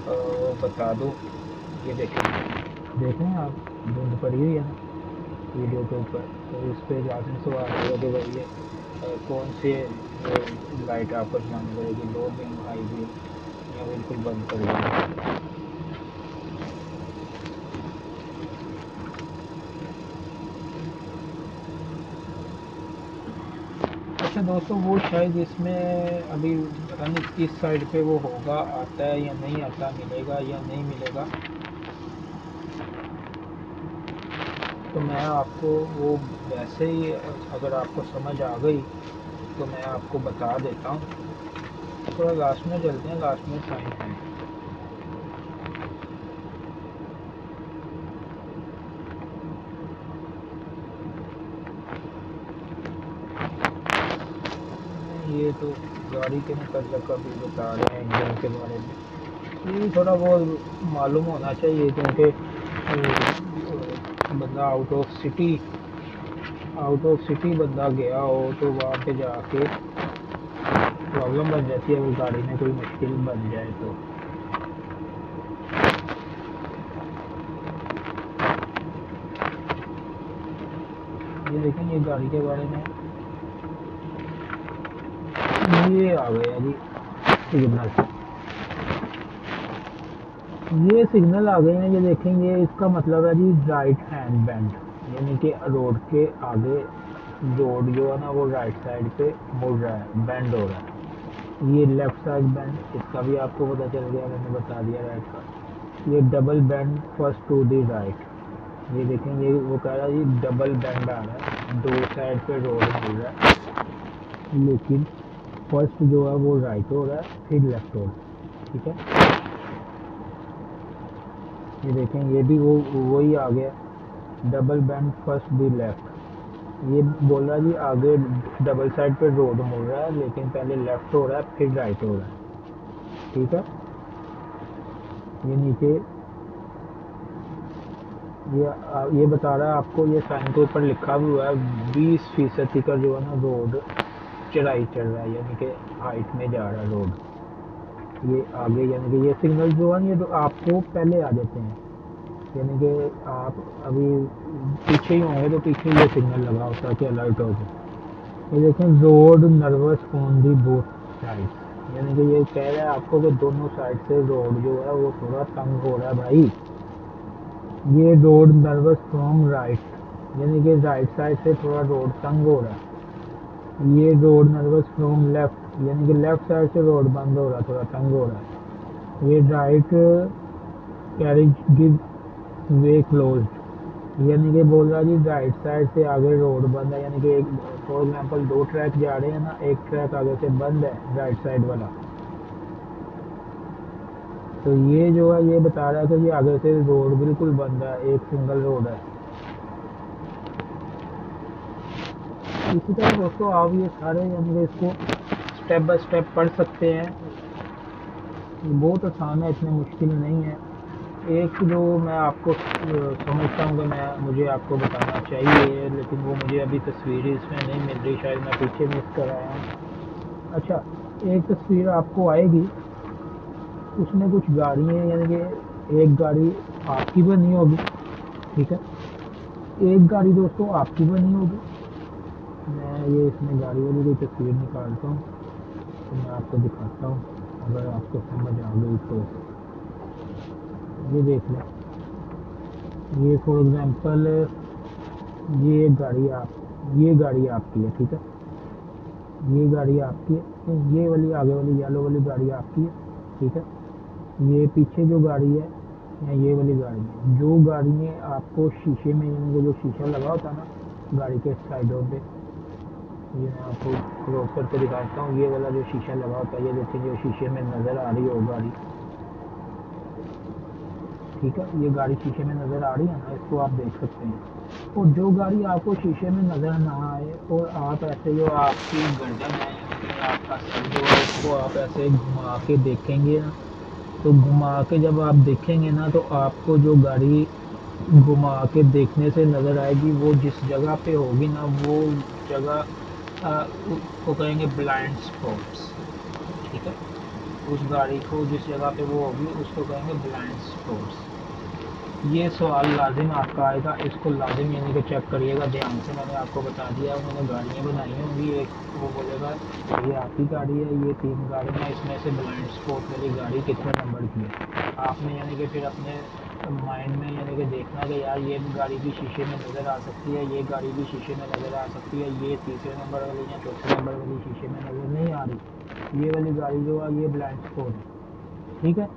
वो बता दूँ। ये देखें, देखें आप, धुंध पड़ी हुई है ना वीडियो के ऊपर, तो इस पर लाजमी सवाल होगा कि भाई ये कौन से लाइट आपको चलानी पड़ेगी, लो बीम, हाई बीम, या बिल्कुल बंद कर देंगे। अच्छा दोस्तों, वो शायद इसमें अभी पता नहीं किस साइड पे वो होगा, आता है या नहीं आता, मिलेगा या नहीं मिलेगा। तो मैं आपको वो वैसे ही, अगर आपको समझ आ गई तो मैं आपको बता देता हूँ। थोड़ा लास्ट में चलते हैं, लास्ट में साइन है। ये तो गाड़ी के मतलब का भी बता रहे हैं इंजन के बारे में। ये भी थोड़ा बहुत मालूम होना चाहिए, क्योंकि बंदा आउट ऑफ सिटी बंदा गया हो तो वहाँ पे जाके प्रॉब्लम बन जाती है अगर गाड़ी में कोई मुश्किल बन जाए तो। ये देखें, ये गाड़ी के बारे में ये आ गया जी सिग्नल। ये सिग्नल आ गए हैं, ये देखेंगे, इसका मतलब है जी राइट हैंड बेंड, यानी कि रोड के आगे रोड जो है ना वो राइट साइड पे मुड़ रहा है, बेंड हो रहा है। ये लेफ्ट साइड बेंड, इसका भी आपको पता चल गया, मैंने बता दिया राइट का। ये double bend first to the right. ये देखेंगे, वो कह रहा है जी डबल बेंड आ रहा है, दो साइड पे रोड मिल रहा है, लेकिन फर्स्ट जो है वो राइट हो रहा है, फिर लेफ्ट हो रहा है। ठीक है, ये देखें, ये भी वो वही आ गया, डबल बैंड फर्स्ट दी लेफ्ट। ये बोल रहा है जी आगे डबल साइड पे रोड मुड़ रहा है, लेकिन पहले लेफ्ट हो रहा है फिर राइट हो रहा है। ठीक है, ये नीचे ये बता रहा है आपको, ये साइन के ऊपर लिखा भी हुआ है 20% का जो है ना रोड चढ़ाई चढ़ रहा है, यानी कि हाइट में जा रहा है रोड। ये आगे यानी कि ये सिग्नल जो है ना, ये तो आपको पहले आ जाते हैं, यानी कि आप अभी पीछे ही होंगे तो पीछे ये सिग्नल लगा होता है कि अलर्ट हो जाए। ये देखें road nervous on the both side, यानी कि ये कह रहा है आपको कि दोनों साइड से रोड जो है वो थोड़ा तंग हो रहा है भाई। ये रोड नर्वस फ्रॉम राइट, यानी कि राइट साइड से थोड़ा रोड तंग हो रहा है। ये रोड नर्वस फ्रॉम लेफ्ट, यानी कि लेफ्ट साइड से रोड बंद हो रहा है, थोड़ा तंग हो रहा है। ये right carriage give way closed, यानी कि बोल रहा जी राइट साइड से आगे रोड बंद है, यानी कि एक फॉर एग्जांपल दो ट्रैक जा रहे हैं ना, एक ट्रैक आगे से बंद है राइट साइड वाला, तो ये जो है ये बता रहा है कि ये आगे से रोड बिल्कुल बंद है, एक सिंगल रोड है। इसी तरह दोस्तों आप ये सारे यानी कि इसको स्टेप बाय स्टेप पढ़ सकते हैं, बहुत आसान है, इतने मुश्किल नहीं है। एक जो मैं आपको समझता हूँ कि मैं मुझे आपको बताना चाहिए, लेकिन वो मुझे अभी तस्वीर इसमें नहीं मिल रही, शायद मैं पीछे मिस कर आया हूँ। अच्छा, एक तस्वीर आपको आएगी, उसमें कुछ गाड़ी हैं, यानी कि एक गाड़ी आपकी बनी होगी, ठीक है, एक गाड़ी दोस्तों आपकी बनी होगी। मैं ये इसमें गाड़ी वाली कोई तस्वीर निकालता हूँ तो मैं आपको दिखाता हूँ, अगर आपको समझ आ गई तो। ये देख लें, ये फॉर एग्जांपल ये ये गाड़ी आपकी है, ठीक है, ये गाड़ी आपकी है, तो ये वाली आगे वाली येलो वाली गाड़ी आपकी है, ठीक है। ये पीछे जो गाड़ी है या ये वाली गाड़ी है, जो गाड़ी में आपको शीशे में, यानी कि जो शीशा लगा होता है ना गाड़ी के साइडों पे, ये मैं आपको क्रॉस करके दिखाता हूँ, ये वाला जो शीशा लगा होता है, ये देखिए जो शीशे में नज़र आ रही हो गाड़ी, ठीक है, ये गाड़ी शीशे में नज़र आ रही है ना, इसको आप देख सकते हैं। और जो गाड़ी आपको शीशे में नज़र ना आए और आप ऐसे जो आपकी गर्दन है, यानी कि आपका सर जो है उसको आप ऐसे घुमा के देखेंगे ना, तो घुमा के जब आप देखेंगे ना तो आपको जो गाड़ी घुमा के देखने से नज़र आएगी, वो जिस जगह पे होगी ना वो जगह उसको कहेंगे ब्लाइंड स्पॉट्स, ठीक है। उस गाड़ी को जिस जगह पे वो होगी उसको कहेंगे ब्लाइंड स्पॉट्स। ये सवाल लाजिम आपका आएगा, इसको लाजिम यानी कि चेक करिएगा ध्यान से। मैंने आपको बता दिया, उन्होंने गाड़ियाँ बनाई होंगी, एक वो बोलेगा ये आपकी गाड़ी है, ये 3 गाड़ियाँ, इसमें से ब्लाइंड स्पॉट वाली गाड़ी कितने नंबर की है। आपने यानी कि फिर अपने माइंड में यानी कि देखना कि यार ये गाड़ी भी शीशे में नज़र आ सकती है, ये गाड़ी भी शीशे में नज़र आ सकती है, ये तीसरे नंबर वाली या चौथे नंबर वाली शीशे में नज़र नहीं आ रही, ये वाली गाड़ी जो है ये ब्लाइंड स्पॉट है, ठीक है।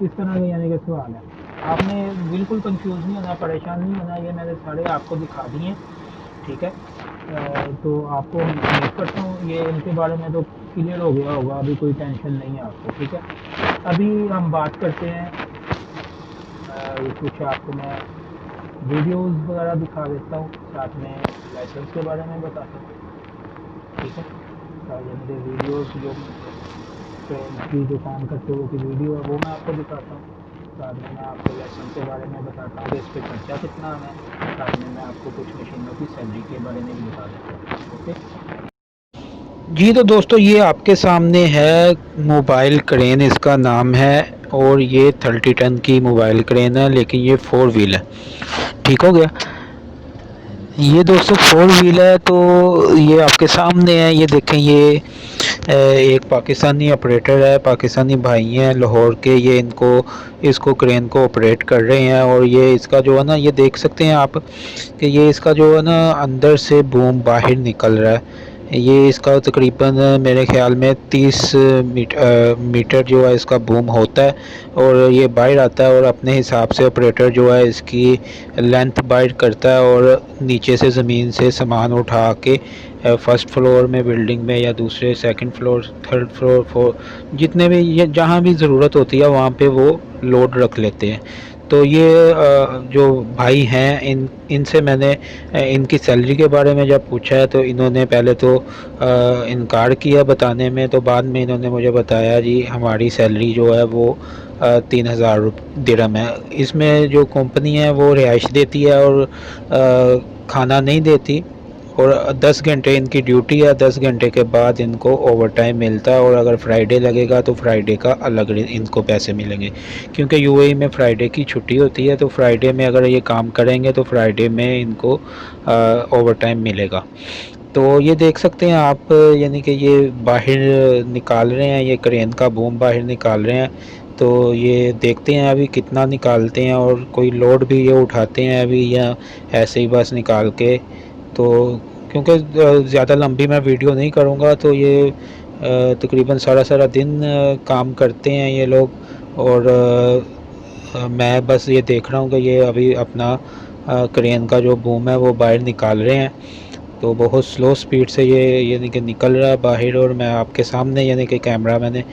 इस तरह का यानी कि सवाल है, आपने बिल्कुल कंफ्यूज नहीं होना, परेशान नहीं होना, ये मैंने सारे आपको दिखा दिए, ठीक है। तो आपको उम्मीद करता हूँ ये इनके बारे में तो क्लियर हो गया होगा, अभी कोई टेंशन नहीं है आपको, ठीक है। अभी हम बात करते हैं, कुछ आपको मैं वीडियोस वगैरह दिखा देता हूँ, साथ में लाइसेंस के बारे में बताता हूँ, ठीक है। यानी कि वीडियोस जो ट्रेन की जो काम करते हुए की वीडियो है वो मैं आपको दिखाता हूँ, साथ में मैं आपको लेसन के बारे में बताता हूँ कि इस पर खर्चा कितना है, साथ में मैं आपको कुछ मशीनों की सैलरी के बारे में भी बता देता हूँ, ओके। जी तो दोस्तों ये आपके सामने है मोबाइल क्रेन, इसका नाम है, और ये 30 टन की मोबाइल क्रेन है, लेकिन ये 4 व्हील है, ठीक हो गया। ये दोस्तों 4 व्हील है, तो ये आपके सामने है, ये देखें, ये एक पाकिस्तानी ऑपरेटर है, पाकिस्तानी भाई हैं लाहौर के, ये इसको क्रेन को ऑपरेट कर रहे हैं। और ये इसका जो है ना, ये देख सकते हैं आप कि ये इसका जो है ना अंदर से बूम बाहर निकल रहा है। ये इसका तकरीबन मेरे ख्याल में 30 मीटर जो है इसका बूम होता है, और ये बाहर आता है, और अपने हिसाब से ऑपरेटर जो है इसकी लेंथ बाहर करता है, और नीचे से ज़मीन से सामान उठा के फर्स्ट फ्लोर में बिल्डिंग में, या दूसरे सेकंड फ्लोर, थर्ड फ्लोर, जितने भी ये जहाँ भी ज़रूरत होती है वहाँ पे वो लोड रख लेते हैं। तो ये जो भाई हैं, इनसे मैंने इनकी सैलरी के बारे में जब पूछा है तो इन्होंने पहले तो इनकार किया बताने में, तो बाद में इन्होंने मुझे बताया जी हमारी सैलरी जो है वो 3000 दिरहम है। इसमें जो कंपनी है वो रिहाइश देती है और खाना नहीं देती, और 10 घंटे इनकी ड्यूटी है, 10 घंटे के बाद इनको ओवर टाइम मिलता है, और अगर फ्राइडे लगेगा तो फ्राइडे का अलग इनको पैसे मिलेंगे, क्योंकि यूएई में फ्राइडे की छुट्टी होती है, तो फ्राइडे में अगर ये काम करेंगे तो फ्राइडे में इनको ओवर टाइम मिलेगा। तो ये देख सकते हैं आप, यानी कि ये बाहर निकाल रहे हैं, ये क्रेन का बूम बाहर निकाल रहे हैं। तो ये देखते हैं अभी कितना निकालते हैं, और कोई लोड भी ये उठाते हैं अभी, या ऐसे ही बस निकाल के। तो क्योंकि ज़्यादा लंबी मैं वीडियो नहीं करूँगा, तो ये तकरीबन सारा सारा दिन काम करते हैं ये लोग। और मैं बस ये देख रहा हूँ कि ये अभी अपना क्रेन का जो बूम है वो बाहर निकाल रहे हैं। तो बहुत स्लो स्पीड से ये यानी कि निकल रहा है बाहर, और मैं आपके सामने यानी कि कैमरा मैंने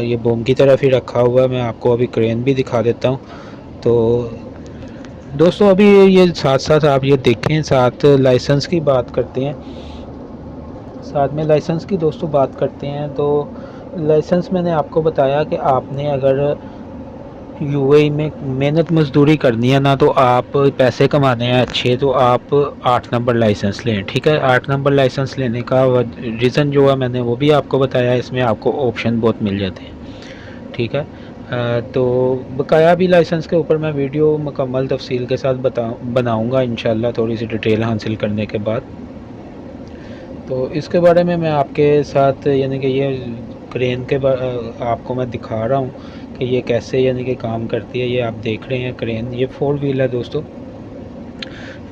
ये बूम की तरफ ही रखा हुआ है। मैं आपको अभी क्रेन भी दिखा देता हूँ। तो दोस्तों अभी ये साथ साथ आप ये देखें, साथ लाइसेंस की बात करते हैं, साथ में लाइसेंस की दोस्तों बात करते हैं। तो लाइसेंस मैंने आपको बताया कि आपने अगर यूएई में मेहनत मजदूरी करनी है ना, तो आप पैसे कमाने हैं अच्छे, तो आप 8 नंबर लाइसेंस लें। ठीक है, 8 नंबर लाइसेंस लेने का रीज़न जो है मैंने वो भी आपको बताया। इसमें आपको ऑप्शन बहुत मिल जाते हैं। ठीक है, तो बकाया भी लाइसेंस के ऊपर मैं वीडियो मुकम्मल तफसील के साथ बनाऊँगा इंशाल्लाह, थोड़ी सी डिटेल हासिल करने के बाद। तो इसके बारे में मैं आपके साथ यानी कि ये क्रेन के आपको मैं दिखा रहा हूँ कि ये कैसे यानी कि काम करती है। ये आप देख रहे हैं क्रेन, ये 4 व्हील है दोस्तों।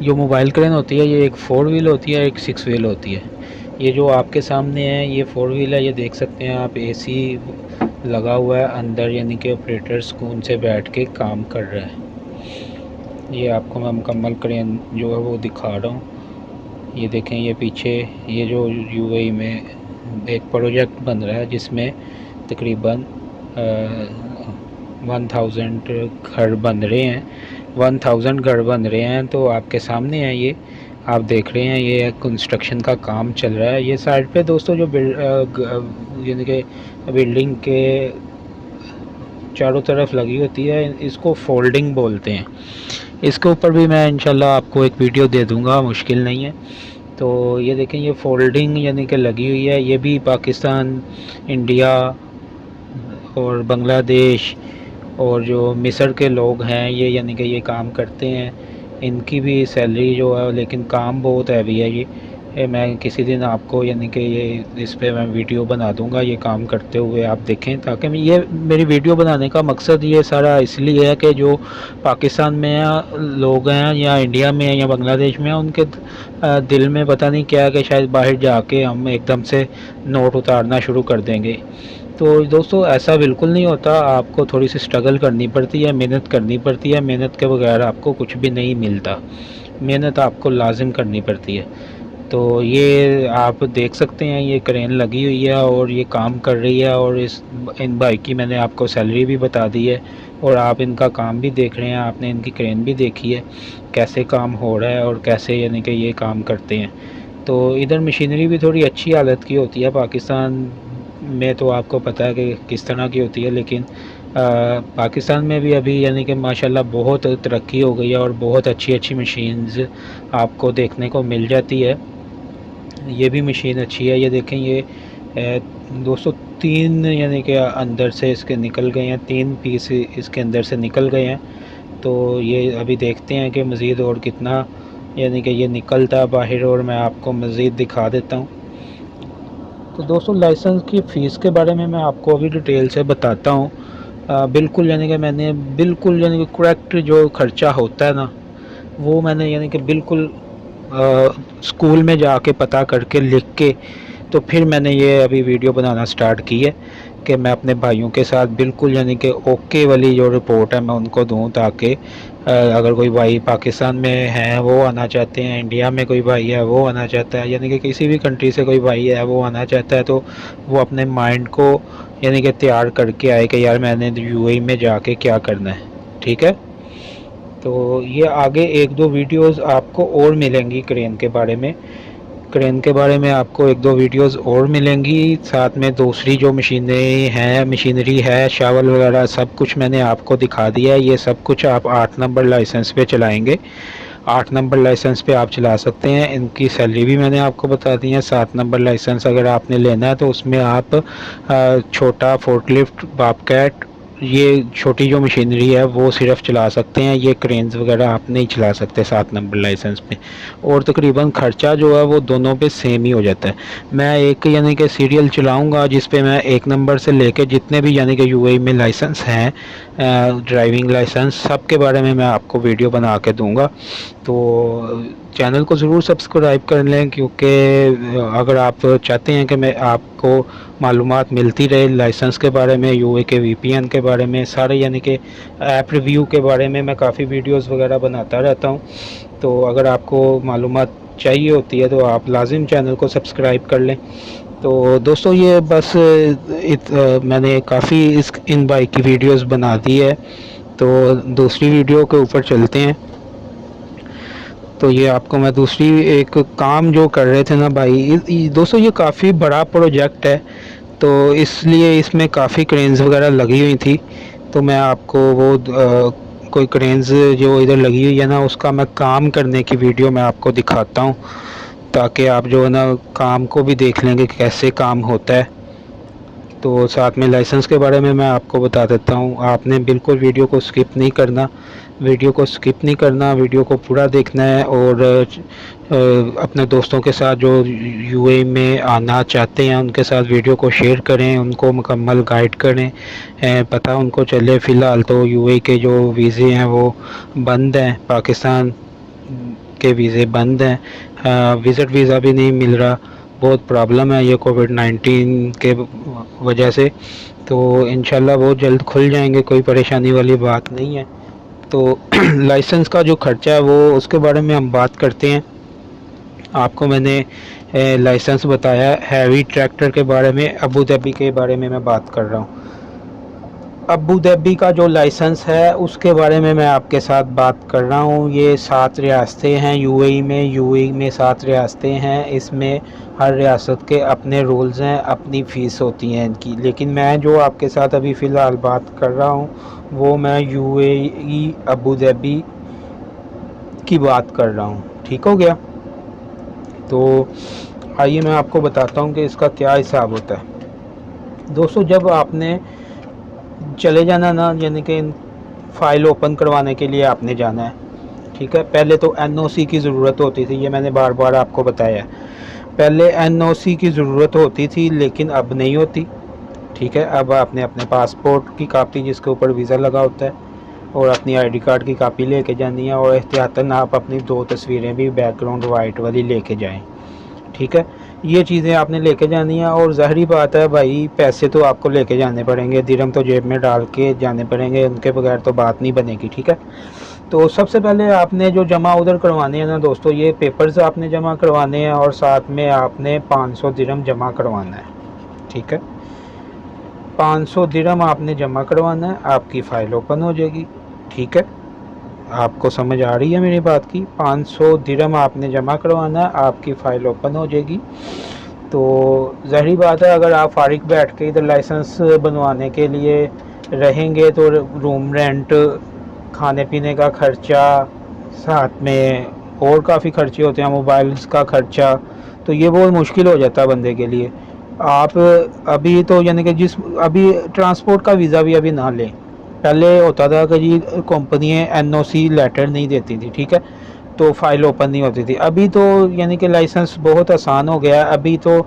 जो मोबाइल क्रेन होती है ये एक 4 व्हील होती है, एक 6 व्हील होती है। ये जो आपके सामने है ये 4 व्हील है। ये देख सकते हैं आप, एसी लगा हुआ है अंदर, यानी कि ऑपरेटर सुकून से बैठ के काम कर रहा है। ये आपको मैं मुकम्मल क्रेन जो है वो दिखा रहा हूँ। ये देखें, ये पीछे ये जो यूएई में एक प्रोजेक्ट बन रहा है जिसमें तकरीबन 1000 घर बन रहे हैं, 1000 घर बन रहे हैं। तो आपके सामने है, ये आप देख रहे हैं, ये कंस्ट्रक्शन का काम चल रहा है। ये साइड पे दोस्तों जो यानी कि बिल्डिंग के चारों तरफ लगी होती है, इसको फोल्डिंग बोलते हैं। इसके ऊपर भी मैं इंशाल्लाह आपको एक वीडियो दे दूंगा, मुश्किल नहीं है। तो ये देखें, ये फोल्डिंग यानी कि लगी हुई है। ये भी पाकिस्तान, इंडिया और बांग्लादेश और जो मिस्र के लोग हैं, ये यानी कि ये काम करते हैं। इनकी भी सैलरी जो है, लेकिन काम बहुत हैवी है ये मैं किसी दिन आपको यानी कि ये इस पे मैं वीडियो बना दूंगा ये काम करते हुए, आप देखें। ताकि मैं ये मेरी वीडियो बनाने का मकसद ये सारा इसलिए है कि जो पाकिस्तान में लोग हैं, या इंडिया में या बांग्लादेश में, उनके दिल में पता नहीं क्या है कि शायद बाहर जाके हम एकदम से नोट उतारना शुरू कर देंगे। तो दोस्तों ऐसा बिल्कुल नहीं होता। आपको थोड़ी सी स्ट्रगल करनी पड़ती है, मेहनत करनी पड़ती है। मेहनत के बगैर आपको कुछ भी नहीं मिलता, मेहनत आपको लाजिम करनी पड़ती है। तो ये आप देख सकते हैं, ये क्रेन लगी हुई है और ये काम कर रही है। और इन बाइक की मैंने आपको सैलरी भी बता दी है, और आप इनका काम भी देख रहे हैं। आपने इनकी क्रेन भी देखी है कैसे काम हो रहा है और कैसे यानी कि ये काम करते हैं। तो इधर मशीनरी भी थोड़ी अच्छी हालत की होती है। पाकिस्तान में तो आपको पता है कि किस तरह की होती है, लेकिन पाकिस्तान में भी अभी यानी कि माशाल्लाह बहुत तरक्की हो गई है, और बहुत अच्छी अच्छी मशीन्स आपको देखने को मिल जाती है। ये भी मशीन अच्छी है। ये देखें, ये 203 यानी कि अंदर से इसके निकल गए हैं, 3 पीस इसके अंदर से निकल गए हैं। तो ये अभी देखते हैं कि मज़ीद और कितना यानी कि ये निकलता है बाहर, और मैं आपको मज़ीद दिखा देता हूँ। तो दोस्तों लाइसेंस की फ़ीस के बारे में मैं आपको अभी डिटेल से बताता हूँ। बिल्कुल यानी कि मैंने बिल्कुल यानी कि करेक्ट जो ख़र्चा होता है ना, वो मैंने यानी कि बिल्कुल स्कूल में जाके पता करके लिख के, तो फिर मैंने ये अभी वीडियो बनाना स्टार्ट की है कि मैं अपने भाइयों के साथ बिल्कुल यानी कि ओके वाली जो रिपोर्ट है मैं उनको दूं, ताकि अगर कोई भाई पाकिस्तान में है वो आना चाहते हैं, इंडिया में कोई भाई है वो आना चाहता है, यानी कि किसी भी कंट्री से कोई भाई है वो आना चाहता है, तो वो अपने माइंड को यानी कि तैयार करके आए कि यार मैंने यूएई में जाके क्या करना है। ठीक है, तो ये आगे एक दो वीडियोस आपको और मिलेंगी क्रेन के बारे में। क्रेन के बारे में आपको एक दो वीडियोस और मिलेंगी। साथ में दूसरी जो मशीनें हैं, मशीनरी है, शावल वगैरह सब कुछ मैंने आपको दिखा दिया है। ये सब कुछ आप 8 नंबर लाइसेंस पे चलाएंगे। 8 नंबर लाइसेंस पे आप चला सकते हैं। इनकी सैलरी भी मैंने आपको बता दी है। 7 नंबर लाइसेंस अगर आपने लेना है तो उसमें आप छोटा फोर्कलिफ्ट, बॉबकैट ये छोटी जो मशीनरी है वो सिर्फ चला सकते हैं, ये क्रेन्स वगैरह आप नहीं चला सकते 7 नंबर लाइसेंस पे। और तकरीबन ख़र्चा जो है वो दोनों पे सेम ही हो जाता है। मैं एक यानी कि सीरियल चलाऊंगा जिस पे मैं 1 नंबर से लेके जितने भी यानी कि यूएई में लाइसेंस हैं, ड्राइविंग लाइसेंस, सब के बारे में मैं आपको वीडियो बना के दूंगा। तो चैनल को ज़रूर सब्सक्राइब कर लें, क्योंकि अगर आप चाहते हैं कि मैं आपको मालूमात मिलती रहे लाइसेंस के बारे में, यूए के वीपीएन के बारे में, सारे यानी कि ऐप रिव्यू के बारे में मैं काफ़ी वीडियोस वगैरह बनाता रहता हूं। तो अगर आपको मालूमात चाहिए होती है तो आप लाजिम चैनल को सब्सक्राइब कर लें। तो दोस्तों ये बस मैंने काफ़ी इन बाइक की वीडियोस बना दी है, तो दूसरी वीडियो के ऊपर चलते हैं। तो ये आपको मैं दूसरी एक काम जो कर रहे थे ना भाई, दोस्तों ये काफ़ी बड़ा प्रोजेक्ट है, तो इसलिए इसमें काफ़ी क्रेन्स वगैरह लगी हुई थी। तो मैं आपको वो कोई क्रेन्स जो इधर लगी हुई है ना, उसका मैं काम करने की वीडियो मैं आपको दिखाता हूँ, ताकि आप जो है ना काम को भी देख लेंगे कि कैसे काम होता है। तो साथ में लाइसेंस के बारे में मैं आपको बता देता हूँ। आपने बिल्कुल वीडियो को स्किप नहीं करना, वीडियो को पूरा देखना है। और अपने दोस्तों के साथ जो यूएई में आना चाहते हैं उनके साथ वीडियो को शेयर करें, उनको मुकम्मल गाइड करें, पता उनको चले। फ़िलहाल तो यूएई के जो वीज़े हैं वो बंद हैं, पाकिस्तान के वीज़े बंद हैं, विज़िट वीज़ा भी नहीं मिल रहा। बहुत प्रॉब्लम है ये कोविड-19 के वजह से। तो इंशाल्लाह वो जल्द खुल जाएंगे, कोई परेशानी वाली बात नहीं है। तो लाइसेंस का जो ख़र्चा है वो उसके बारे में हम बात करते हैं। आपको मैंने लाइसेंस बताया, हैवी ट्रैक्टर के बारे में, अबू धाबी के बारे में मैं बात कर रहा हूँ। अबू धाबी का जो लाइसेंस है उसके बारे में मैं आपके साथ बात कर रहा हूँ। ये 7 रियासतें हैं यूएई में 7 रियासतें हैं। इसमें हर रियासत के अपने रूल्स हैं, अपनी फ़ीस होती है इनकी। लेकिन मैं जो आपके साथ अभी फ़िलहाल बात कर रहा हूँ वो मैं यूएई अबू धाबी की बात कर रहा हूँ। ठीक हो गया। तो आइए मैं आपको बताता हूँ कि इसका क्या हिसाब होता है। दोस्तों जब आपने चले जाना ना, यानी कि फ़ाइल ओपन करवाने के लिए आपने जाना है, ठीक है। पहले तो एनओसी की ज़रूरत होती थी, ये मैंने बार बार आपको बताया है। पहले एनओसी की ज़रूरत होती थी लेकिन अब नहीं होती, ठीक है। अब आपने अपने पासपोर्ट की कापी जिसके ऊपर वीज़ा लगा होता है और अपनी आईडी कार्ड की कापी लेके जानी है, और एहतियातन आप अपनी 2 तस्वीरें भी बैकग्राउंड वाइट वाली लेके जाएं, ठीक है। ये चीज़ें आपने लेके जानी है। और ज़ाहिरी बात है भाई, पैसे तो आपको लेके जाने पड़ेंगे, दिरहम तो जेब में डाल के जाने पड़ेंगे, उनके बगैर तो बात नहीं बनेगी, ठीक है। तो सबसे पहले आपने जो जमा उधर करवाने हैं ना दोस्तों, ये पेपर्स आपने जमा करवाने हैं और साथ में आपने 500 दिरहम जमा करवाना है, ठीक है। 500 दिरहम आपने जमा करवाना है, आपकी फ़ाइल ओपन हो जाएगी, ठीक है। आपको समझ आ रही है मेरी बात की? 500 दिरहम आपने जमा करवाना है, आपकी फ़ाइल ओपन हो जाएगी। तो ज़ाहिर बात है, अगर आप फारिग बैठ के इधर लाइसेंस बनवाने के लिए रहेंगे तो रूम रेंट, खाने पीने का ख़र्चा, साथ में और काफ़ी खर्चे होते हैं, मोबाइल्स का ख़र्चा, तो ये बहुत मुश्किल हो जाता है बंदे के लिए। आप अभी तो यानी कि अभी ट्रांसपोर्ट का वीज़ा भी अभी ना लें। पहले होता था कि जी कंपनियाँ एनओसी लेटर नहीं देती थी, ठीक है, तो फ़ाइल ओपन नहीं होती थी। अभी तो यानी कि लाइसेंस बहुत आसान हो गया है। अभी तो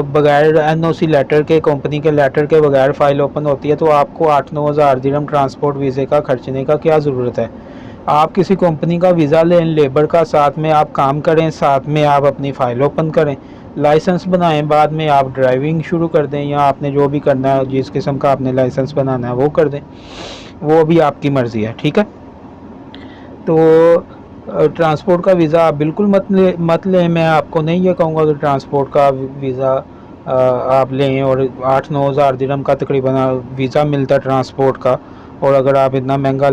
बगैर एनओसी लेटर के, कंपनी के लेटर के बगैर फ़ाइल ओपन होती है। तो आपको 8-9 हज़ार दिरहम ट्रांसपोर्ट वीज़े का खर्चने का क्या ज़रूरत है। आप किसी कंपनी का वीज़ा लें, लेबर का, साथ में आप काम करें, साथ में आप अपनी फ़ाइल ओपन करें, लाइसेंस बनाएं, बाद में आप ड्राइविंग शुरू कर दें, या आपने जो भी करना है, जिस किस्म का आपने लाइसेंस बनाना है वो कर दें, वो भी आपकी मर्ज़ी है, ठीक है। तो ट्रांसपोर्ट का वीज़ा आप बिल्कुल मत लें। मैं आपको नहीं ये कहूँगा कि ट्रांसपोर्ट का वीज़ा आप लें, और 8-9 हज़ार दिरहम का तकरीबन वीज़ा मिलता है ट्रांसपोर्ट का। और अगर आप इतना महंगा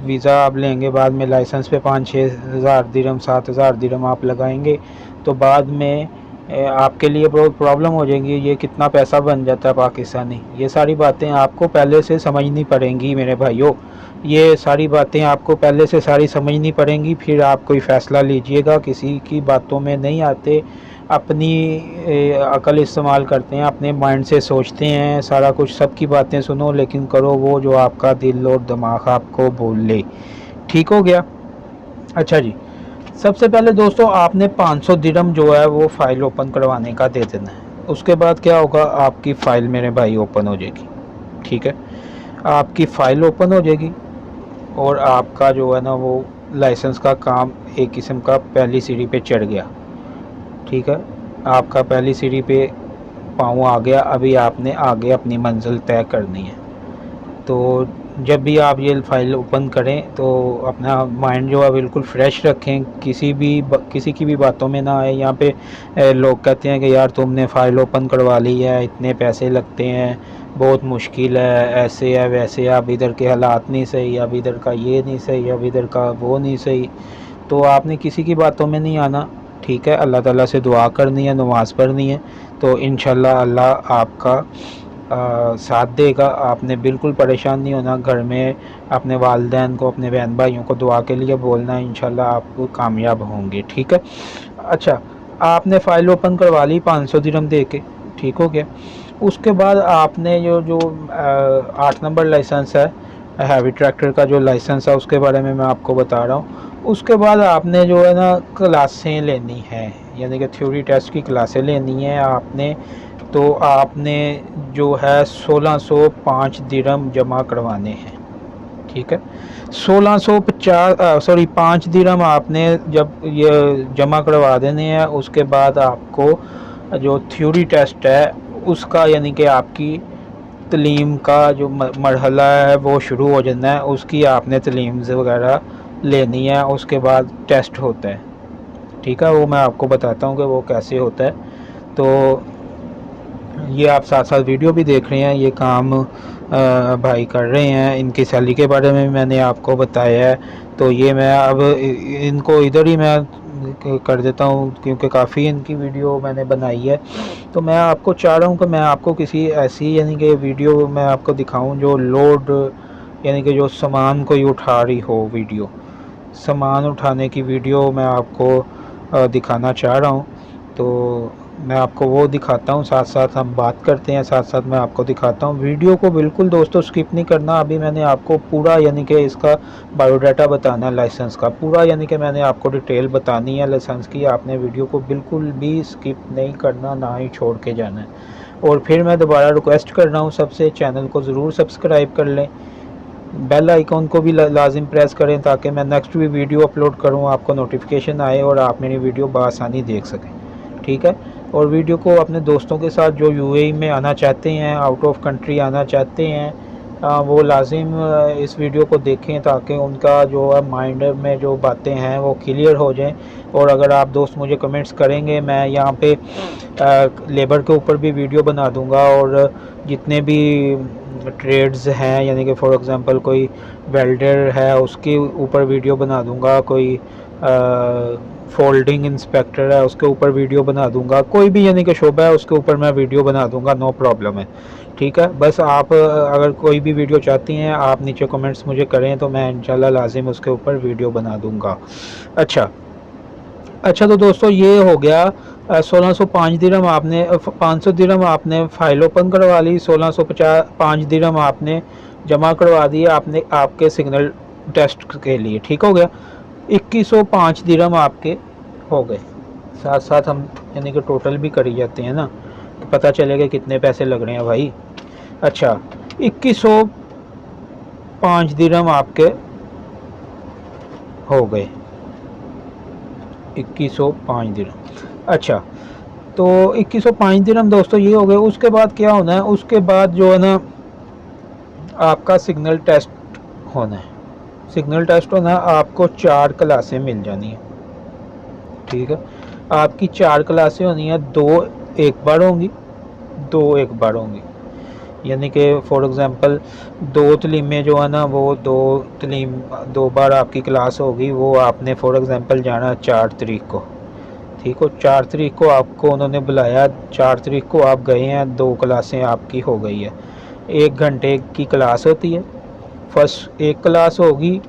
वीज़ा आप लेंगे, बाद में लाइसेंस पे 5-6 हज़ार दिरहम, 7 हज़ार दिरहम आप लगाएंगे, तो बाद में आपके लिए बहुत प्रॉब्लम हो जाएगी। ये कितना पैसा बन जाता है पाकिस्तानी, ये सारी बातें आपको पहले से समझनी पड़ेंगी मेरे भाइयों। ये सारी बातें आपको पहले से सारी समझनी पड़ेंगी, फिर आप कोई फ़ैसला लीजिएगा। किसी की बातों में नहीं आते, अपनी अकल इस्तेमाल करते हैं, अपने माइंड से सोचते हैं सारा कुछ। सबकी बातें सुनो लेकिन करो वो जो आपका दिल और दिमाग आपको बोल ले। ठीक हो गया? अच्छा जी, सबसे पहले दोस्तों आपने 500 दिरहम जो है वो फ़ाइल ओपन करवाने का दे देना है। उसके बाद क्या होगा, आपकी फ़ाइल मेरे भाई ओपन हो जाएगी। ठीक है, आपकी फ़ाइल ओपन हो जाएगी और आपका जो है ना वो लाइसेंस का काम एक किस्म का पहली सीढ़ी पे चढ़ गया। ठीक है, आपका पहली सीढ़ी पे पाँव आ गया। अभी आपने आगे अपनी मंजिल तय करनी है। तो जब भी आप ये फ़ाइल ओपन करें तो अपना माइंड जो है बिल्कुल फ्रेश रखें, किसी की भी बातों में ना आए। यहाँ पे लोग कहते हैं कि यार तुमने फ़ाइल ओपन करवा ली है, इतने पैसे लगते हैं, बहुत मुश्किल है, ऐसे है वैसे है, अब इधर के हालात नहीं सही, अब इधर का ये नहीं सही, अब इधर का वो नहीं सही। तो आपने किसी की बातों में नहीं आना। ठीक है, अल्लाह ताला से दुआ करनी है, नमाज़ पढ़नी है, तो इंशाल्लाह अल्लाह आपका साथ देगा। आपने बिल्कुल परेशान नहीं होना। घर में अपने वालिदैन को, अपने बहन भाइयों को दुआ के लिए बोलना है, इंशाल्लाह आप कामयाब होंगे। ठीक है। अच्छा, आपने फ़ाइल ओपन करवा ली 500 दिरहम दे के। ठीक हो गया। उसके बाद आपने जो जो 8 नंबर लाइसेंस है, हैवी ट्रैक्टर का जो लाइसेंस है, उसके बारे में मैं आपको बता रहा हूँ। उसके बाद आपने जो है ना क्लासें लेनी है, यानी कि थ्योरी टेस्ट की क्लासें लेनी है आपने। तो आपने जो है 1605 दिरहम जमा करवाने हैं। ठीक है, 1650 सॉरी 5 दिरहम आपने जब ये जमा करवा देने हैं। उसके बाद आपको जो थ्योरी टेस्ट है उसका, यानी कि आपकी तलीम का जो मरहला है वो शुरू हो जाना है। उसकी आपने तलीम वगैरह लेनी है। उसके बाद टेस्ट होता है। ठीक है, वो मैं आपको बताता हूँ कि वो कैसे होता है। तो ये आप साथ साथ वीडियो भी देख रहे हैं, ये काम भाई कर रहे हैं। इनकी सैलरी के बारे में मैंने आपको बताया है। तो ये मैं अब इनको इधर ही मैं कर देता हूँ, क्योंकि काफ़ी इनकी वीडियो मैंने बनाई है। तो मैं आपको चाह रहा हूँ कि मैं आपको किसी ऐसी, यानी कि वीडियो मैं आपको दिखाऊँ जो लोड, यानी कि जो सामान कोई उठा रही हो वीडियो, सामान उठाने की वीडियो मैं आपको दिखाना चाह रहा हूँ। तो मैं आपको वो दिखाता हूँ, साथ साथ हम बात करते हैं, साथ साथ मैं आपको दिखाता हूँ। वीडियो को बिल्कुल दोस्तों स्किप नहीं करना। अभी मैंने आपको पूरा, यानी कि इसका बायोडाटा बताना है लाइसेंस का पूरा, यानी कि मैंने आपको डिटेल बतानी है लाइसेंस की। आपने वीडियो को बिल्कुल भी स्किप नहीं करना, ना ही छोड़ के जाना है। और फिर मैं दोबारा रिक्वेस्ट कर रहा हूँ सबसे, चैनल को ज़रूर सब्सक्राइब कर लें, बेल आइकॉन को भी लाजिम प्रेस करें, ताकि मैं नेक्स्ट भी वीडियो अपलोड करूं आपको नोटिफिकेशन आए और आप मेरी वीडियो बआसानी देख सकें। ठीक है, और वीडियो को अपने दोस्तों के साथ जो यूएई में आना चाहते हैं, आउट ऑफ कंट्री आना चाहते हैं, वो लाजिम इस वीडियो को देखें, ताकि उनका जो है माइंड में जो बातें हैं वो क्लियर हो जाएं। और अगर आप दोस्त मुझे कमेंट्स करेंगे, मैं यहाँ पे लेबर के ऊपर भी वीडियो बना दूँगा, और जितने भी ट्रेड्स हैं, यानी कि फॉर एग्ज़ाम्पल कोई वेल्डर है उसके ऊपर वीडियो बना दूंगा, कोई फोल्डिंग इंस्पेक्टर है उसके ऊपर वीडियो बना दूंगा, कोई भी यानी कि शोबा है उसके ऊपर मैं वीडियो बना दूंगा, नो प्रॉब्लम है। ठीक है, बस आप अगर कोई भी वीडियो चाहती हैं आप नीचे कमेंट्स मुझे करें, तो मैं इंशाल्लाह लाजिम उसके ऊपर वीडियो बना दूंगा। अच्छा अच्छा, तो दोस्तों ये हो गया 1605 दिरहम आपने, 500 दिरहम आपने फ़ाइल ओपन करवा ली, 1605 दिरहम आपने जमा करवा दिए आपने आपके सिग्नल टेस्ट के लिए। ठीक हो गया, 2105 दिरहम आपके हो गए। साथ साथ हम यानी कि टोटल भी करी जाते हैं ना, तो पता चलेगा कितने पैसे लग रहे हैं भाई। अच्छा, 2105 दिरहम आपके हो गए, 2105 दिरहम। अच्छा, तो 2105 दिरहम दोस्तों ये हो गए। उसके बाद क्या होना है, उसके बाद जो है ना आपका सिग्नल टेस्ट होना है। सिग्नल टेस्ट होना है, आपको 4 क्लासें मिल जानी है। ठीक है, आपकी 4 क्लासें होनी है, 2 एक बार होंगी, 2 एक बार होंगी। यानी कि फॉर एग्ज़ाम्पल 2 तलीमें जो है ना वो 2 तलीम 2 बार आपकी क्लास होगी। वो आपने फॉर एग्ज़ाम्पल जाना 4 तारीख को। ठीक हो, 4 तारीख को आपको उन्होंने बुलाया, 4 तारीख को आप गए हैं, 2 क्लासें आपकी हो गई है। 1 घंटे की क्लास होती है, फर्स्ट एक क्लास होगी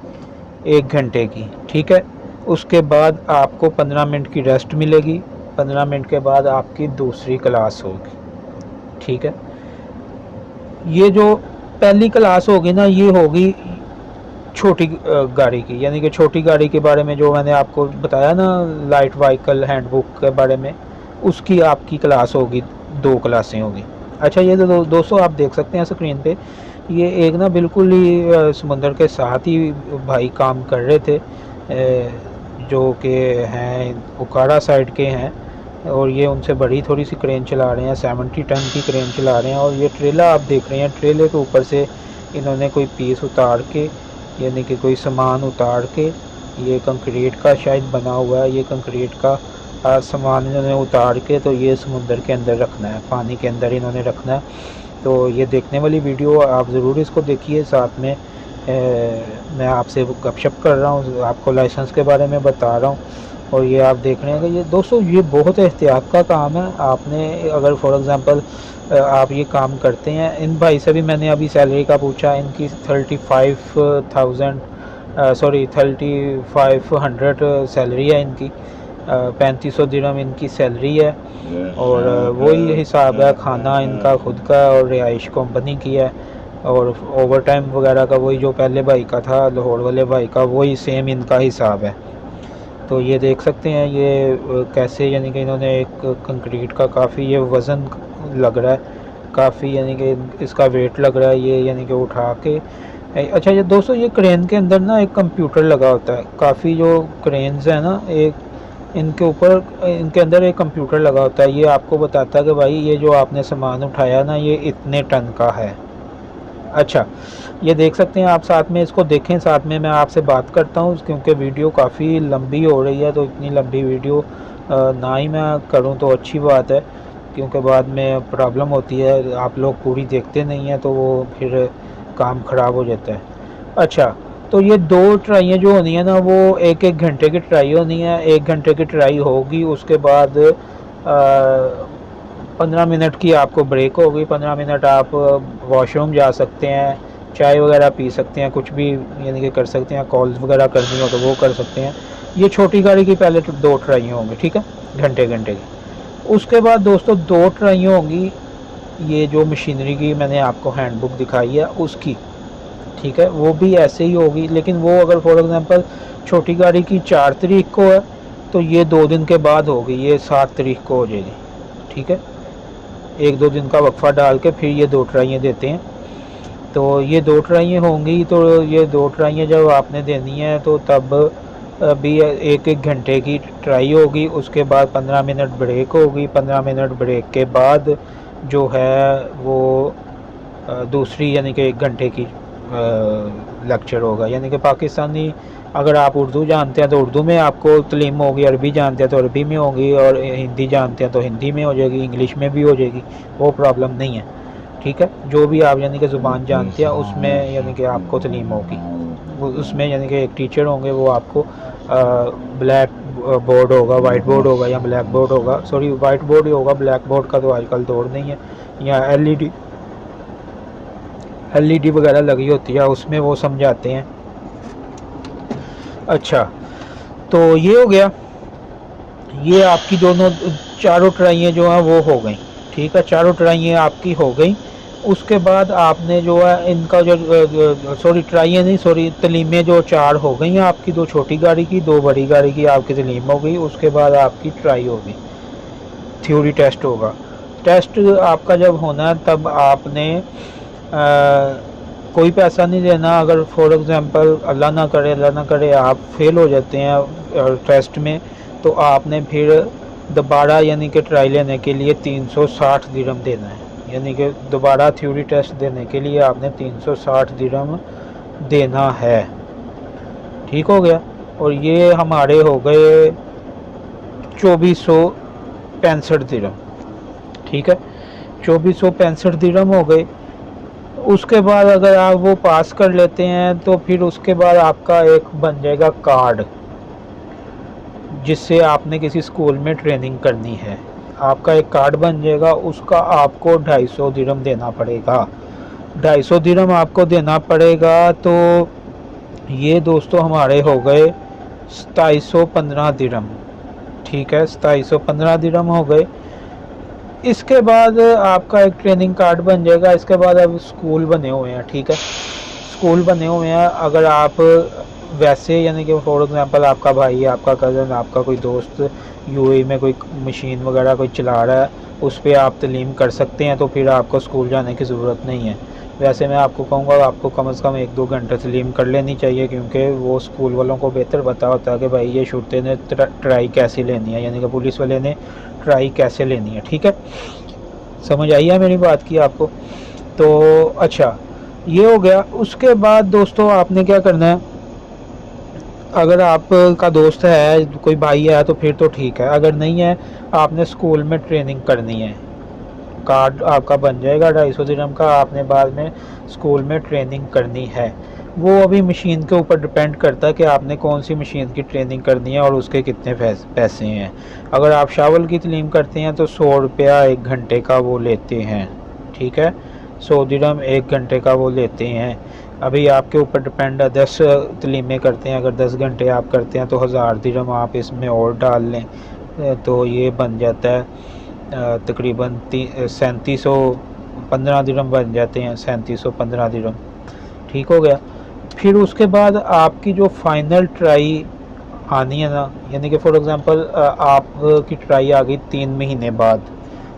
1 घंटे की, ठीक है। उसके बाद आपको 15 मिनट की रेस्ट मिलेगी, 15 मिनट के बाद आपकी दूसरी क्लास होगी, ठीक है। ये जो पहली क्लास होगी ना, ये होगी छोटी गाड़ी की, यानी कि छोटी गाड़ी के बारे में जो मैंने आपको बताया ना, लाइट व्हीकल हैंडबुक के बारे में, उसकी आपकी क्लास होगी, 2 क्लासें होगी। अच्छा, ये दोस्तों आप देख सकते हैं स्क्रीन पे, ये एक ना बिल्कुल ही समुंदर के साथ ही भाई काम कर रहे थे, जो कि हैं उकाड़ा साइड के हैं, और ये उनसे बड़ी थोड़ी सी क्रेन चला रहे हैं, 70 टन की क्रेन चला रहे हैं। और ये ट्रेला आप देख रहे हैं, ट्रेले के ऊपर से इन्होंने कोई पीस उतार के, यानी कि कोई सामान उतार के, ये कंक्रीट का शायद बना हुआ है, ये कंक्रीट का सामान इन्होंने उतार के तो ये समुंदर के अंदर रखना है, पानी के अंदर इन्होंने रखना है। तो ये देखने वाली वीडियो आप ज़रूर इसको देखिए, साथ में मैं आपसे गपशप कर रहा हूँ, आपको लाइसेंस के बारे में बता रहा हूँ। और ये आप देख रहे हैं कि ये दोस्तों ये बहुत एहतियात का काम है। आपने अगर फॉर एग्ज़ाम्पल आप ये काम करते हैं, इन भाई से भी मैंने अभी सैलरी का पूछा, इनकी 3500 सैलरी है इनकी, 3500 दिरहम इनकी सैलरी है। और वही हिसाब है, खाना इनका खुद का और रिहाइश कंपनी की है, और ओवर टाइम वगैरह का वही जो पहले भाई का था, लाहौर वाले भाई का, वही सेम इनका हिसाब है। तो ये देख सकते हैं ये कैसे, यानी कि इन्होंने एक कंक्रीट का काफ़ी ये वज़न लग रहा है, काफ़ी यानी कि इसका वेट लग रहा है ये, यानी कि उठा के। अच्छा, ये दोस्तों ये क्रेन के अंदर ना एक कंप्यूटर लगा होता है, काफ़ी जो क्रेन्स है ना, एक इनके ऊपर, इनके अंदर एक कंप्यूटर लगा होता है, ये आपको बताता है कि भाई ये जो आपने सामान उठाया ना, ये इतने टन का है। अच्छा, ये देख सकते हैं आप, साथ में इसको देखें, साथ में मैं आपसे बात करता हूँ, क्योंकि वीडियो काफ़ी लंबी हो रही है, तो इतनी लंबी वीडियो ना ही मैं करूँ तो अच्छी बात है, क्योंकि बाद में प्रॉब्लम होती है, आप लोग पूरी देखते नहीं हैं तो वो फिर काम ख़राब हो जाता है। अच्छा, तो ये 2 ट्राइयाँ जो होनी है ना, वो 1-1 घंटे की ट्राई होनी है, 1 घंटे की ट्राई होगी, उसके बाद 15 मिनट की आपको ब्रेक होगी, 15 मिनट आप वॉशरूम जा सकते हैं, चाय वगैरह पी सकते हैं, कुछ भी यानी कि कर सकते हैं, कॉल्स वगैरह करनी हो तो वो कर सकते हैं। ये छोटी गाड़ी की पहले 2 ट्राइयाँ होंगी, ठीक है, घंटे घंटे की। उसके बाद दोस्तों 2 ट्राइयाँ होंगी, ये जो मशीनरी की मैंने आपको हैंडबुक दिखाई है उसकी, ठीक है, वो भी ऐसे ही होगी, लेकिन वो अगर फॉर एग्ज़ाम्पल छोटी गाड़ी की 4 तारीख को है तो ये 2 दिन के बाद होगी, ये 7 तारीख को हो जाएगी, ठीक है। 1-2 दिन का वक्फा डाल के फिर ये 2 ट्राइयाँ देते हैं। तो ये 2 ट्राइयाँ होंगी, तो ये 2 ट्राइयाँ जब आपने देनी है तो तब भी 1-1 घंटे की ट्राई होगी, उसके बाद 15 मिनट ब्रेक होगी, 15 मिनट ब्रेक के बाद जो है वो दूसरी यानी कि 1 घंटे की लेक्चर होगा। यानी कि पाकिस्तानी अगर आप उर्दू जानते हैं तो उर्दू में आपको तालीम होगी, अरबी जानते हैं तो अरबी में होगी, और हिंदी जानते हैं तो हिंदी में हो जाएगी, इंग्लिश में भी हो जाएगी, वो प्रॉब्लम नहीं है, ठीक है। जो भी आप यानी कि ज़ुबान जानते हैं उसमें यानी कि आपको तालीम होगी, उसमें यानी कि एक टीचर होंगे, वो आपको ब्लैक बोर्ड होगा, वाइट बोर्ड होगा या ब्लैक बोर्ड होगा, सॉरी वाइट बोर्ड ही होगा, ब्लैक बोर्ड का तो आजकल दौर नहीं है, या एलईडी वगैरह लगी होती है, उसमें वो समझाते हैं। अच्छा, तो ये हो गया, ये आपकी दोनों 4 ट्राइयाँ जो हैं वो हो गई, ठीक है, 4 ट्राइयाँ आपकी हो गई। उसके बाद आपने जो है इनका जो सॉरी ट्राइयाँ नहीं, सॉरी तलीमें जो 4 हो गई हैं आपकी, 2 छोटी गाड़ी की, 2 बड़ी गाड़ी की आपकी तलीम हो गई। उसके बाद आपकी ट्राई होगी, थ्योरी टेस्ट होगा। टेस्ट आपका जब होना है तब आपने कोई पैसा नहीं देना। अगर फॉर एग्ज़ाम्पल अल्लाह ना करे आप फेल हो जाते हैं टेस्ट में, तो आपने फिर दोबारा यानी कि ट्राई लेने के लिए 360 दिरहम देना है, यानी कि दोबारा थ्योरी टेस्ट देने के लिए आपने 360 दिरहम देना है, ठीक हो गया। और ये हमारे हो गए 2465 दिरहम, ठीक है, 2465 दिरहम हो गए। उसके बाद अगर आप वो पास कर लेते हैं तो फिर उसके बाद आपका एक बन जाएगा कार्ड, जिससे आपने किसी स्कूल में ट्रेनिंग करनी है, आपका एक कार्ड बन जाएगा, उसका आपको 250 दिरहम देना पड़ेगा, 250 दिरहम आपको देना पड़ेगा। तो ये दोस्तों हमारे हो गए 2715 दिरहम। ठीक है, 2715 दिरहम हो गए। इसके बाद आपका एक ट्रेनिंग कार्ड बन जाएगा। इसके बाद अब स्कूल बने हुए हैं। ठीक है, स्कूल बने हुए हैं। अगर आप वैसे यानी कि फॉर एग्जांपल आपका भाई, आपका कज़न, आपका कोई दोस्त यूएई में कोई मशीन वगैरह कोई चला रहा है, उस पर आप तालीम कर सकते हैं, तो फिर आपको स्कूल जाने की ज़रूरत नहीं है। वैसे मैं आपको कहूँगा आपको कम से कम 1-2 घंटे तालीम कर लेनी चाहिए, क्योंकि वो स्कूल वालों को बेहतर पता होता है कि भाई ये शुरते ने ट्राई कैसे लेनी है, यानी कि पुलिस वाले ने ट्राई कैसे लेनी है। ठीक है, समझ आई है मेरी बात की आपको? तो अच्छा, ये हो गया। उसके बाद दोस्तों आपने क्या करना है, अगर आपका दोस्त है, कोई भाई है, तो फिर तो ठीक है। अगर नहीं है, आपने स्कूल में ट्रेनिंग करनी है। कार्ड आपका बन जाएगा 250 दिरहम का। आपने बाद में स्कूल में ट्रेनिंग करनी है। वो अभी मशीन के ऊपर डिपेंड करता है कि आपने कौन सी मशीन की ट्रेनिंग करनी है और उसके कितने पैसे हैं। अगर आप शावल की तालीम करते हैं तो 100 रुपया 1 घंटे का वो लेते हैं। ठीक है, 100 दिरहम 1 घंटे का वो लेते हैं। अभी आपके ऊपर डिपेंड है, 10 तालीमें करते हैं, अगर 10 घंटे आप करते हैं तो 1000 दिरहम आप इसमें और डाल लें, तो ये बन जाता है तकरीबन 3715 दिरहम बन जाते हैं, 3715 दिरहम। ठीक हो गया। फिर उसके बाद आपकी जो फाइनल ट्राई आनी है ना, यानी कि फॉर एग्ज़ाम्पल आपकी ट्राई आ गई 3 महीने बाद।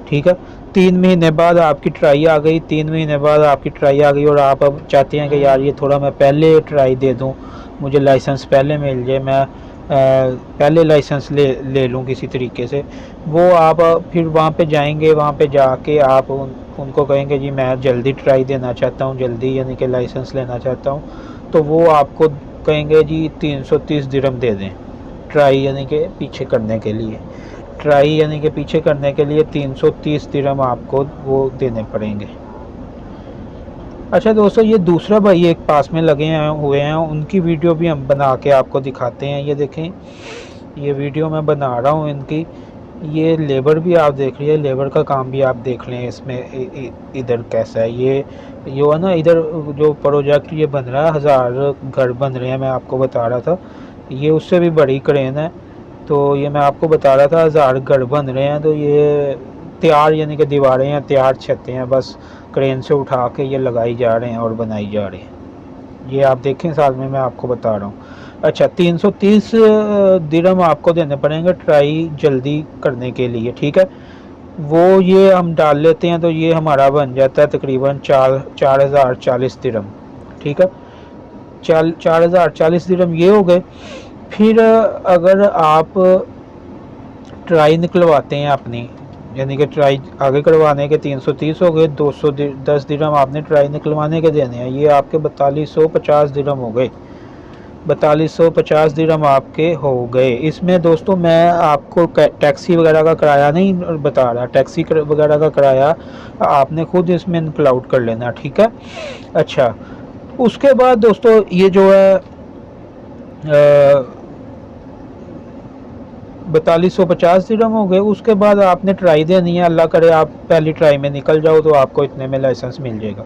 ठीक है, 3 महीने बाद आपकी ट्राई आ गई, 3 महीने बाद आपकी ट्राई आ गई और आप अब चाहते हैं कि यार ये थोड़ा मैं पहले ट्राई दे दूं, मुझे लाइसेंस पहले मिल जाए, मैं पहले लाइसेंस ले लूँ किसी तरीके से। वो आप फिर वहाँ पे जाएंगे, वहाँ पे जाके आप उनको कहेंगे जी मैं जल्दी ट्राई देना चाहता हूँ, जल्दी यानी कि लाइसेंस लेना चाहता हूँ, तो वो आपको कहेंगे जी 330 दिरहम दे दें ट्राई यानी कि पीछे करने के लिए। ट्राई यानी कि पीछे करने के लिए 330 दिरहम आपको वो देने पड़ेंगे। अच्छा दोस्तों, ये दूसरा भाई एक पास में लगे हुए हैं, उनकी वीडियो भी हम बना के आपको दिखाते हैं। ये देखें, ये वीडियो मैं बना रहा हूँ इनकी। ये लेबर भी आप देख रही है, लेबर का काम भी आप देख लें इसमें इधर कैसा है। ये है ना, इधर जो प्रोजेक्ट ये बन रहा है, 1000 घर बन रहे हैं, मैं आपको बता रहा था। ये उससे भी बड़ी क्रेन है। तो ये मैं आपको बता रहा था 1000 घर बन रहे हैं। तो ये तैयार यानी कि दीवारें हैं, तैयार छतें हैं, बस क्रेन से उठा के ये लगाई जा रहे हैं और बनाई जा रही हैं। ये आप देखें, साथ में मैं आपको बता रहा हूँ। अच्छा, 330 दिरहम आपको देने पड़ेंगे ट्राई जल्दी करने के लिए। ठीक है, वो ये हम डाल लेते हैं तो ये हमारा बन जाता है तकरीबन 4040 दिरहम। ठीक है, 4040 दिरहम ये हो गए। फिर अगर आप ट्राई निकलवाते हैं अपनी, यानी कि ट्राई आगे करवाने के 330 हो गए, 210 दिरहम आपने ट्राई निकलवाने के देने हैं। ये आपके 4250 दिरहम हो गए, 4250 दिरहम आपके हो गए। इसमें दोस्तों मैं आपको टैक्सी वगैरह का किराया नहीं बता रहा, टैक्सी वगैरह का किराया आपने खुद इसमें इंक्लूड कर लेना। ठीक है, अच्छा उसके बाद दोस्तों ये जो है 4250 दिरहम हो गए। उसके बाद आपने ट्राई देनी है, अल्लाह करे आप पहली ट्राई में निकल जाओ तो आपको इतने में लाइसेंस मिल जाएगा।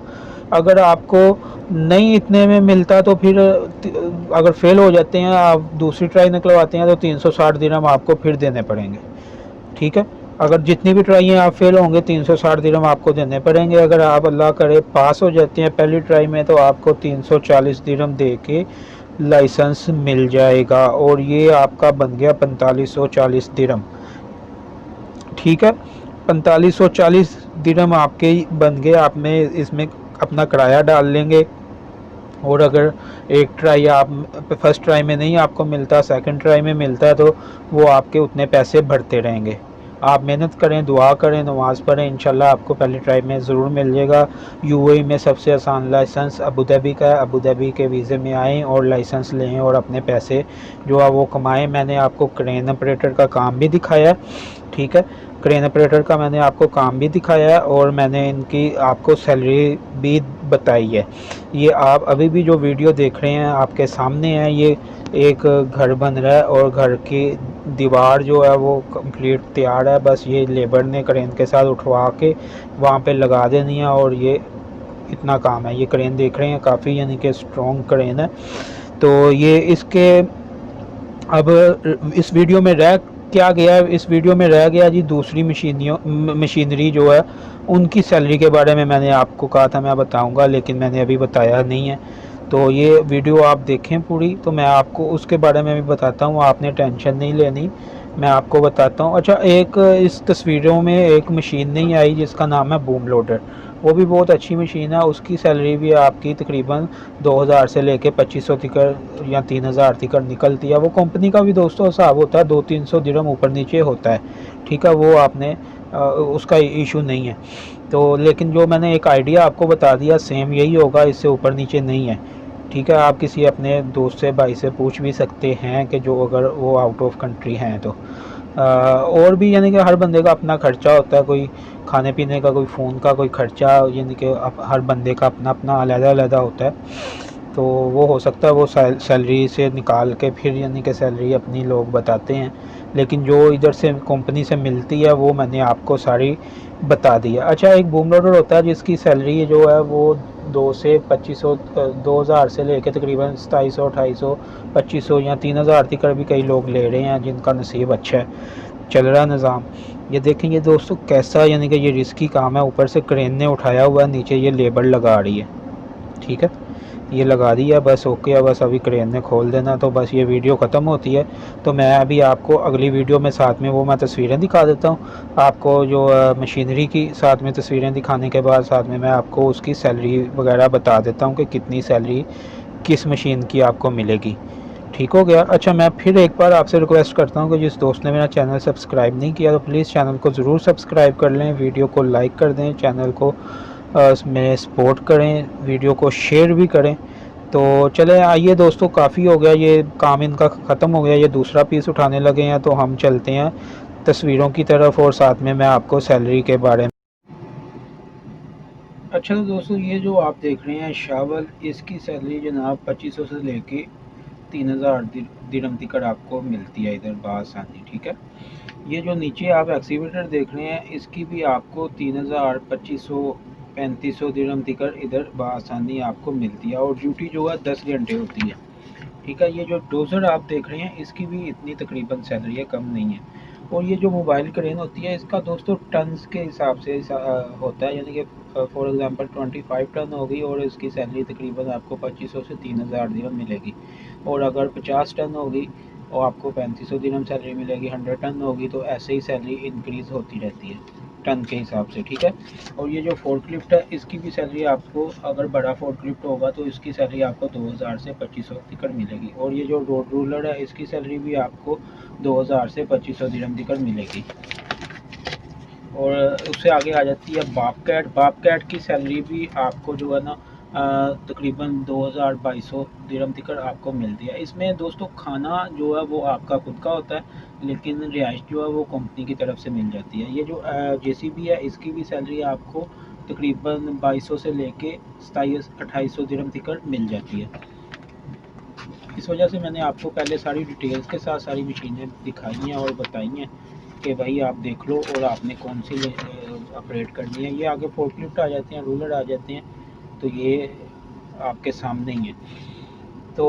अगर आपको नहीं इतने में मिलता तो फिर अगर फेल हो जाते हैं, आप दूसरी ट्राई निकलवाते हैं तो 360 दिरहम आपको फिर देने पड़ेंगे। ठीक है, अगर जितनी भी ट्राई हैं आप फेल होंगे 360 दिरहम आपको देने पड़ेंगे। अगर आप अल्लाह करे पास हो जाते हैं पहली ट्राई में तो आपको 340 दिरहम दे के लाइसेंस मिल जाएगा और ये आपका बन गया 4540 दिरहम। ठीक है, 4540 दिरहम आपके बन गए। आप में इसमें अपना किराया डाल लेंगे और अगर एक ट्राई आप फर्स्ट ट्राई में नहीं आपको मिलता, सेकंड ट्राई में मिलता है, तो वो आपके उतने पैसे भरते रहेंगे। आप मेहनत करें, दुआ करें, नमाज़ पढ़ें, इंशाल्लाह आपको पहली ट्राई में ज़रूर मिल जाएगा। यूएई में सबसे आसान लाइसेंस अबू धाबी का है। अबू धाबी के वीज़े में आएँ और लाइसेंस लें और अपने पैसे जो है वो कमाएँ। मैंने आपको क्रेन ऑपरेटर का काम भी दिखाया है। ठीक है, क्रेन ऑपरेटर का मैंने आपको काम भी दिखाया है और मैंने इनकी आपको सैलरी भी बताई है। ये आप अभी भी जो वीडियो देख रहे हैं आपके सामने है। ये एक घर बन रहा है और घर की दीवार जो है वो कंप्लीट तैयार है, बस ये लेबर ने क्रेन के साथ उठवा के वहाँ पे लगा देनी है और ये इतना काम है। ये क्रेन देख रहे हैं काफ़ी यानी कि स्ट्रॉन्ग क्रेन है। तो ये इसके अब इस वीडियो में रह क्या गया, इस वीडियो में रह गया जी दूसरी मशीनरी जो है उनकी सैलरी के बारे में मैंने आपको कहा था मैं बताऊंगा, लेकिन मैंने अभी बताया नहीं है। तो ये वीडियो आप देखें पूरी, तो मैं आपको उसके बारे में भी बताता हूँ, आपने टेंशन नहीं लेनी, मैं आपको बताता हूँ। अच्छा, एक इस तस्वीरों में एक मशीन नहीं आई जिसका नाम है बूम लोडर, वो भी बहुत अच्छी मशीन है। उसकी सैलरी भी आपकी तकरीबन 2000 से लेके 2500 तक या 3000 तक निकलती है। वो कंपनी का भी दोस्तों हिसाब होता है, 200-300 दिरहम ऊपर नीचे होता है, ठीक है, वो आपने उसका इशू नहीं है। तो लेकिन जो मैंने एक आइडिया आपको बता दिया सेम यही होगा, इससे ऊपर नीचे नहीं है, ठीक है। आप किसी अपने दोस्त से भाई से पूछ भी सकते हैं कि जो अगर वो आउट ऑफ कंट्री हैं तो और भी यानी कि हर बंदे का अपना खर्चा होता है, कोई खाने पीने का, कोई फ़ोन का, कोई खर्चा, यानी कि हर बंदे का अपना अपना अलग-अलग होता है। तो वो हो सकता है वो सैलरी से निकाल के फिर यानी कि सैलरी अपनी लोग बताते हैं, लेकिन जो इधर से कंपनी से मिलती है वो मैंने आपको सारी बता दी है। अच्छा, एक बूम लोडर होता है जिसकी सैलरी जो है वो 2 से 2500 2000 से लेके तकरीबन 2700 2800 2500 या 3000 तक भी कई लोग ले रहे हैं जिनका नसीब अच्छा है, चल रहा है निज़ाम। ये देखें ये दोस्तों कैसा यानी कि ये रिस्की काम है, ऊपर से क्रेन ने उठाया हुआ है, नीचे ये लेबर लगा रही है, ठीक है, ये लगा दी है बस, ओके है, बस अभी क्रेन ने खोल देना तो बस ये वीडियो ख़त्म होती है। तो मैं अभी आपको अगली वीडियो में साथ में वो मैं तस्वीरें दिखा देता हूँ आपको, जो मशीनरी की साथ में तस्वीरें दिखाने के बाद साथ में मैं आपको उसकी सैलरी वगैरह बता देता हूँ कि कितनी सैलरी किस मशीन की आपको मिलेगी, ठीक हो गया। अच्छा, मैं फिर एक बार आपसे रिक्वेस्ट करता हूँ कि जिस दोस्त ने मेरा चैनल सब्सक्राइब नहीं किया तो प्लीज़ चैनल को ज़रूर सब्सक्राइब कर लें, वीडियो को लाइक कर दें, चैनल को मेरे सपोर्ट करें, वीडियो को शेयर भी करें। तो चले आइए दोस्तों, काफ़ी हो गया ये काम इनका ख़त्म हो गया, ये दूसरा पीस उठाने लगे हैं, तो हम चलते हैं तस्वीरों की तरफ और साथ में मैं आपको सैलरी के बारे में। अच्छा तो दोस्तों ये जो आप देख रहे हैं शावल, इसकी सैलरी जनाब 2500 से लेके 3000 दिरहम तक आपको मिलती है इधर बासानी, ठीक है। ये जो नीचे आप एक्सीवेटर देख रहे हैं इसकी भी आपको 3000 2500 3500 दिरहम तक इधर बासानी आपको मिलती है, और ड्यूटी जो है 10 घंटे होती है, ठीक है। ये जो डोज़र आप देख रहे हैं इसकी भी इतनी तकरीबन सैलरी है, कम नहीं है। और ये जो मोबाइल क्रेन होती है इसका दोस्तों टन्स के हिसाब से होता है, यानी कि फॉर एग्जांपल 25 टन होगी और इसकी सैलरी तकरीबन आपको 2500 से 3000 दिरहम मिलेगी। और अगर 50 टन होगी और आपको 3500 दिरहम सैलरी मिलेगी, 100 टन होगी तो ऐसे ही सैलरी इंक्रीज़ होती रहती है टन के हिसाब से, ठीक है। और ये जो फोर्कलिफ्ट है इसकी भी सैलरी आपको, अगर बड़ा फोर्कलिफ्ट होगा तो इसकी सैलरी आपको 2000 से 2500 तक मिलेगी। और ये जो रोड रूलर है इसकी सैलरी भी आपको 2000 से 2500 दिरहम तक मिलेगी। और उससे आगे आ जाती है बाप कैट की सैलरी भी आपको जो है ना तकरीबन 2000-2200 दिरहम तक आपको मिलती है। इसमें दोस्तों खाना जो है वो आपका खुद का होता है, लेकिन रिहाइश जो है वो कंपनी की तरफ से मिल जाती है। ये जो जेसीबी है इसकी भी सैलरी आपको तकरीबन 2200 से लेके 2700-2800 दिरहम तक मिल जाती है। इस वजह से मैंने आपको पहले सारी डिटेल्स के साथ सारी मशीनें दिखाई हैं और बताई हैं कि भाई आप देख लो और आपने कौन सी ऑपरेट करनी है। ये आगे फोर्कलिफ्ट आ जाते हैं, रूलर आ जाते हैं, तो ये आपके सामने ही है। तो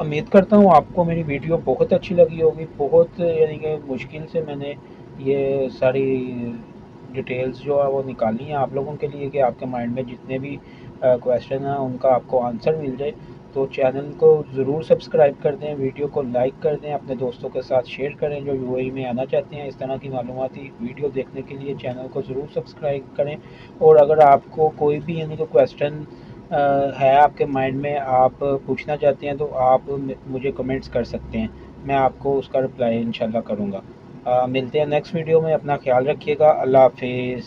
उम्मीद करता हूँ आपको मेरी वीडियो बहुत अच्छी लगी होगी। बहुत यानी कि मुश्किल से मैंने ये सारी डिटेल्स जो है वो निकाली हैं आप लोगों के लिए कि आपके माइंड में जितने भी क्वेश्चन हैं उनका आपको आंसर मिल जाए। तो चैनल को ज़रूर सब्सक्राइब कर दें, वीडियो को लाइक कर दें, अपने दोस्तों के साथ शेयर करें जो यूएई में आना चाहते हैं इस तरह की मालूमाती वीडियो देखने के लिए। चैनल को ज़रूर सब्सक्राइब करें। और अगर आपको कोई भी यानी कि क्वेश्चन है आपके माइंड में, आप पूछना चाहते हैं तो आप मुझे कमेंट्स कर सकते हैं, मैं आपको उसका रिप्लाई इंशाल्लाह करूँगा। मिलते हैं नेक्स्ट वीडियो में, अपना ख्याल रखिएगा, अल्लाह हाफिज़।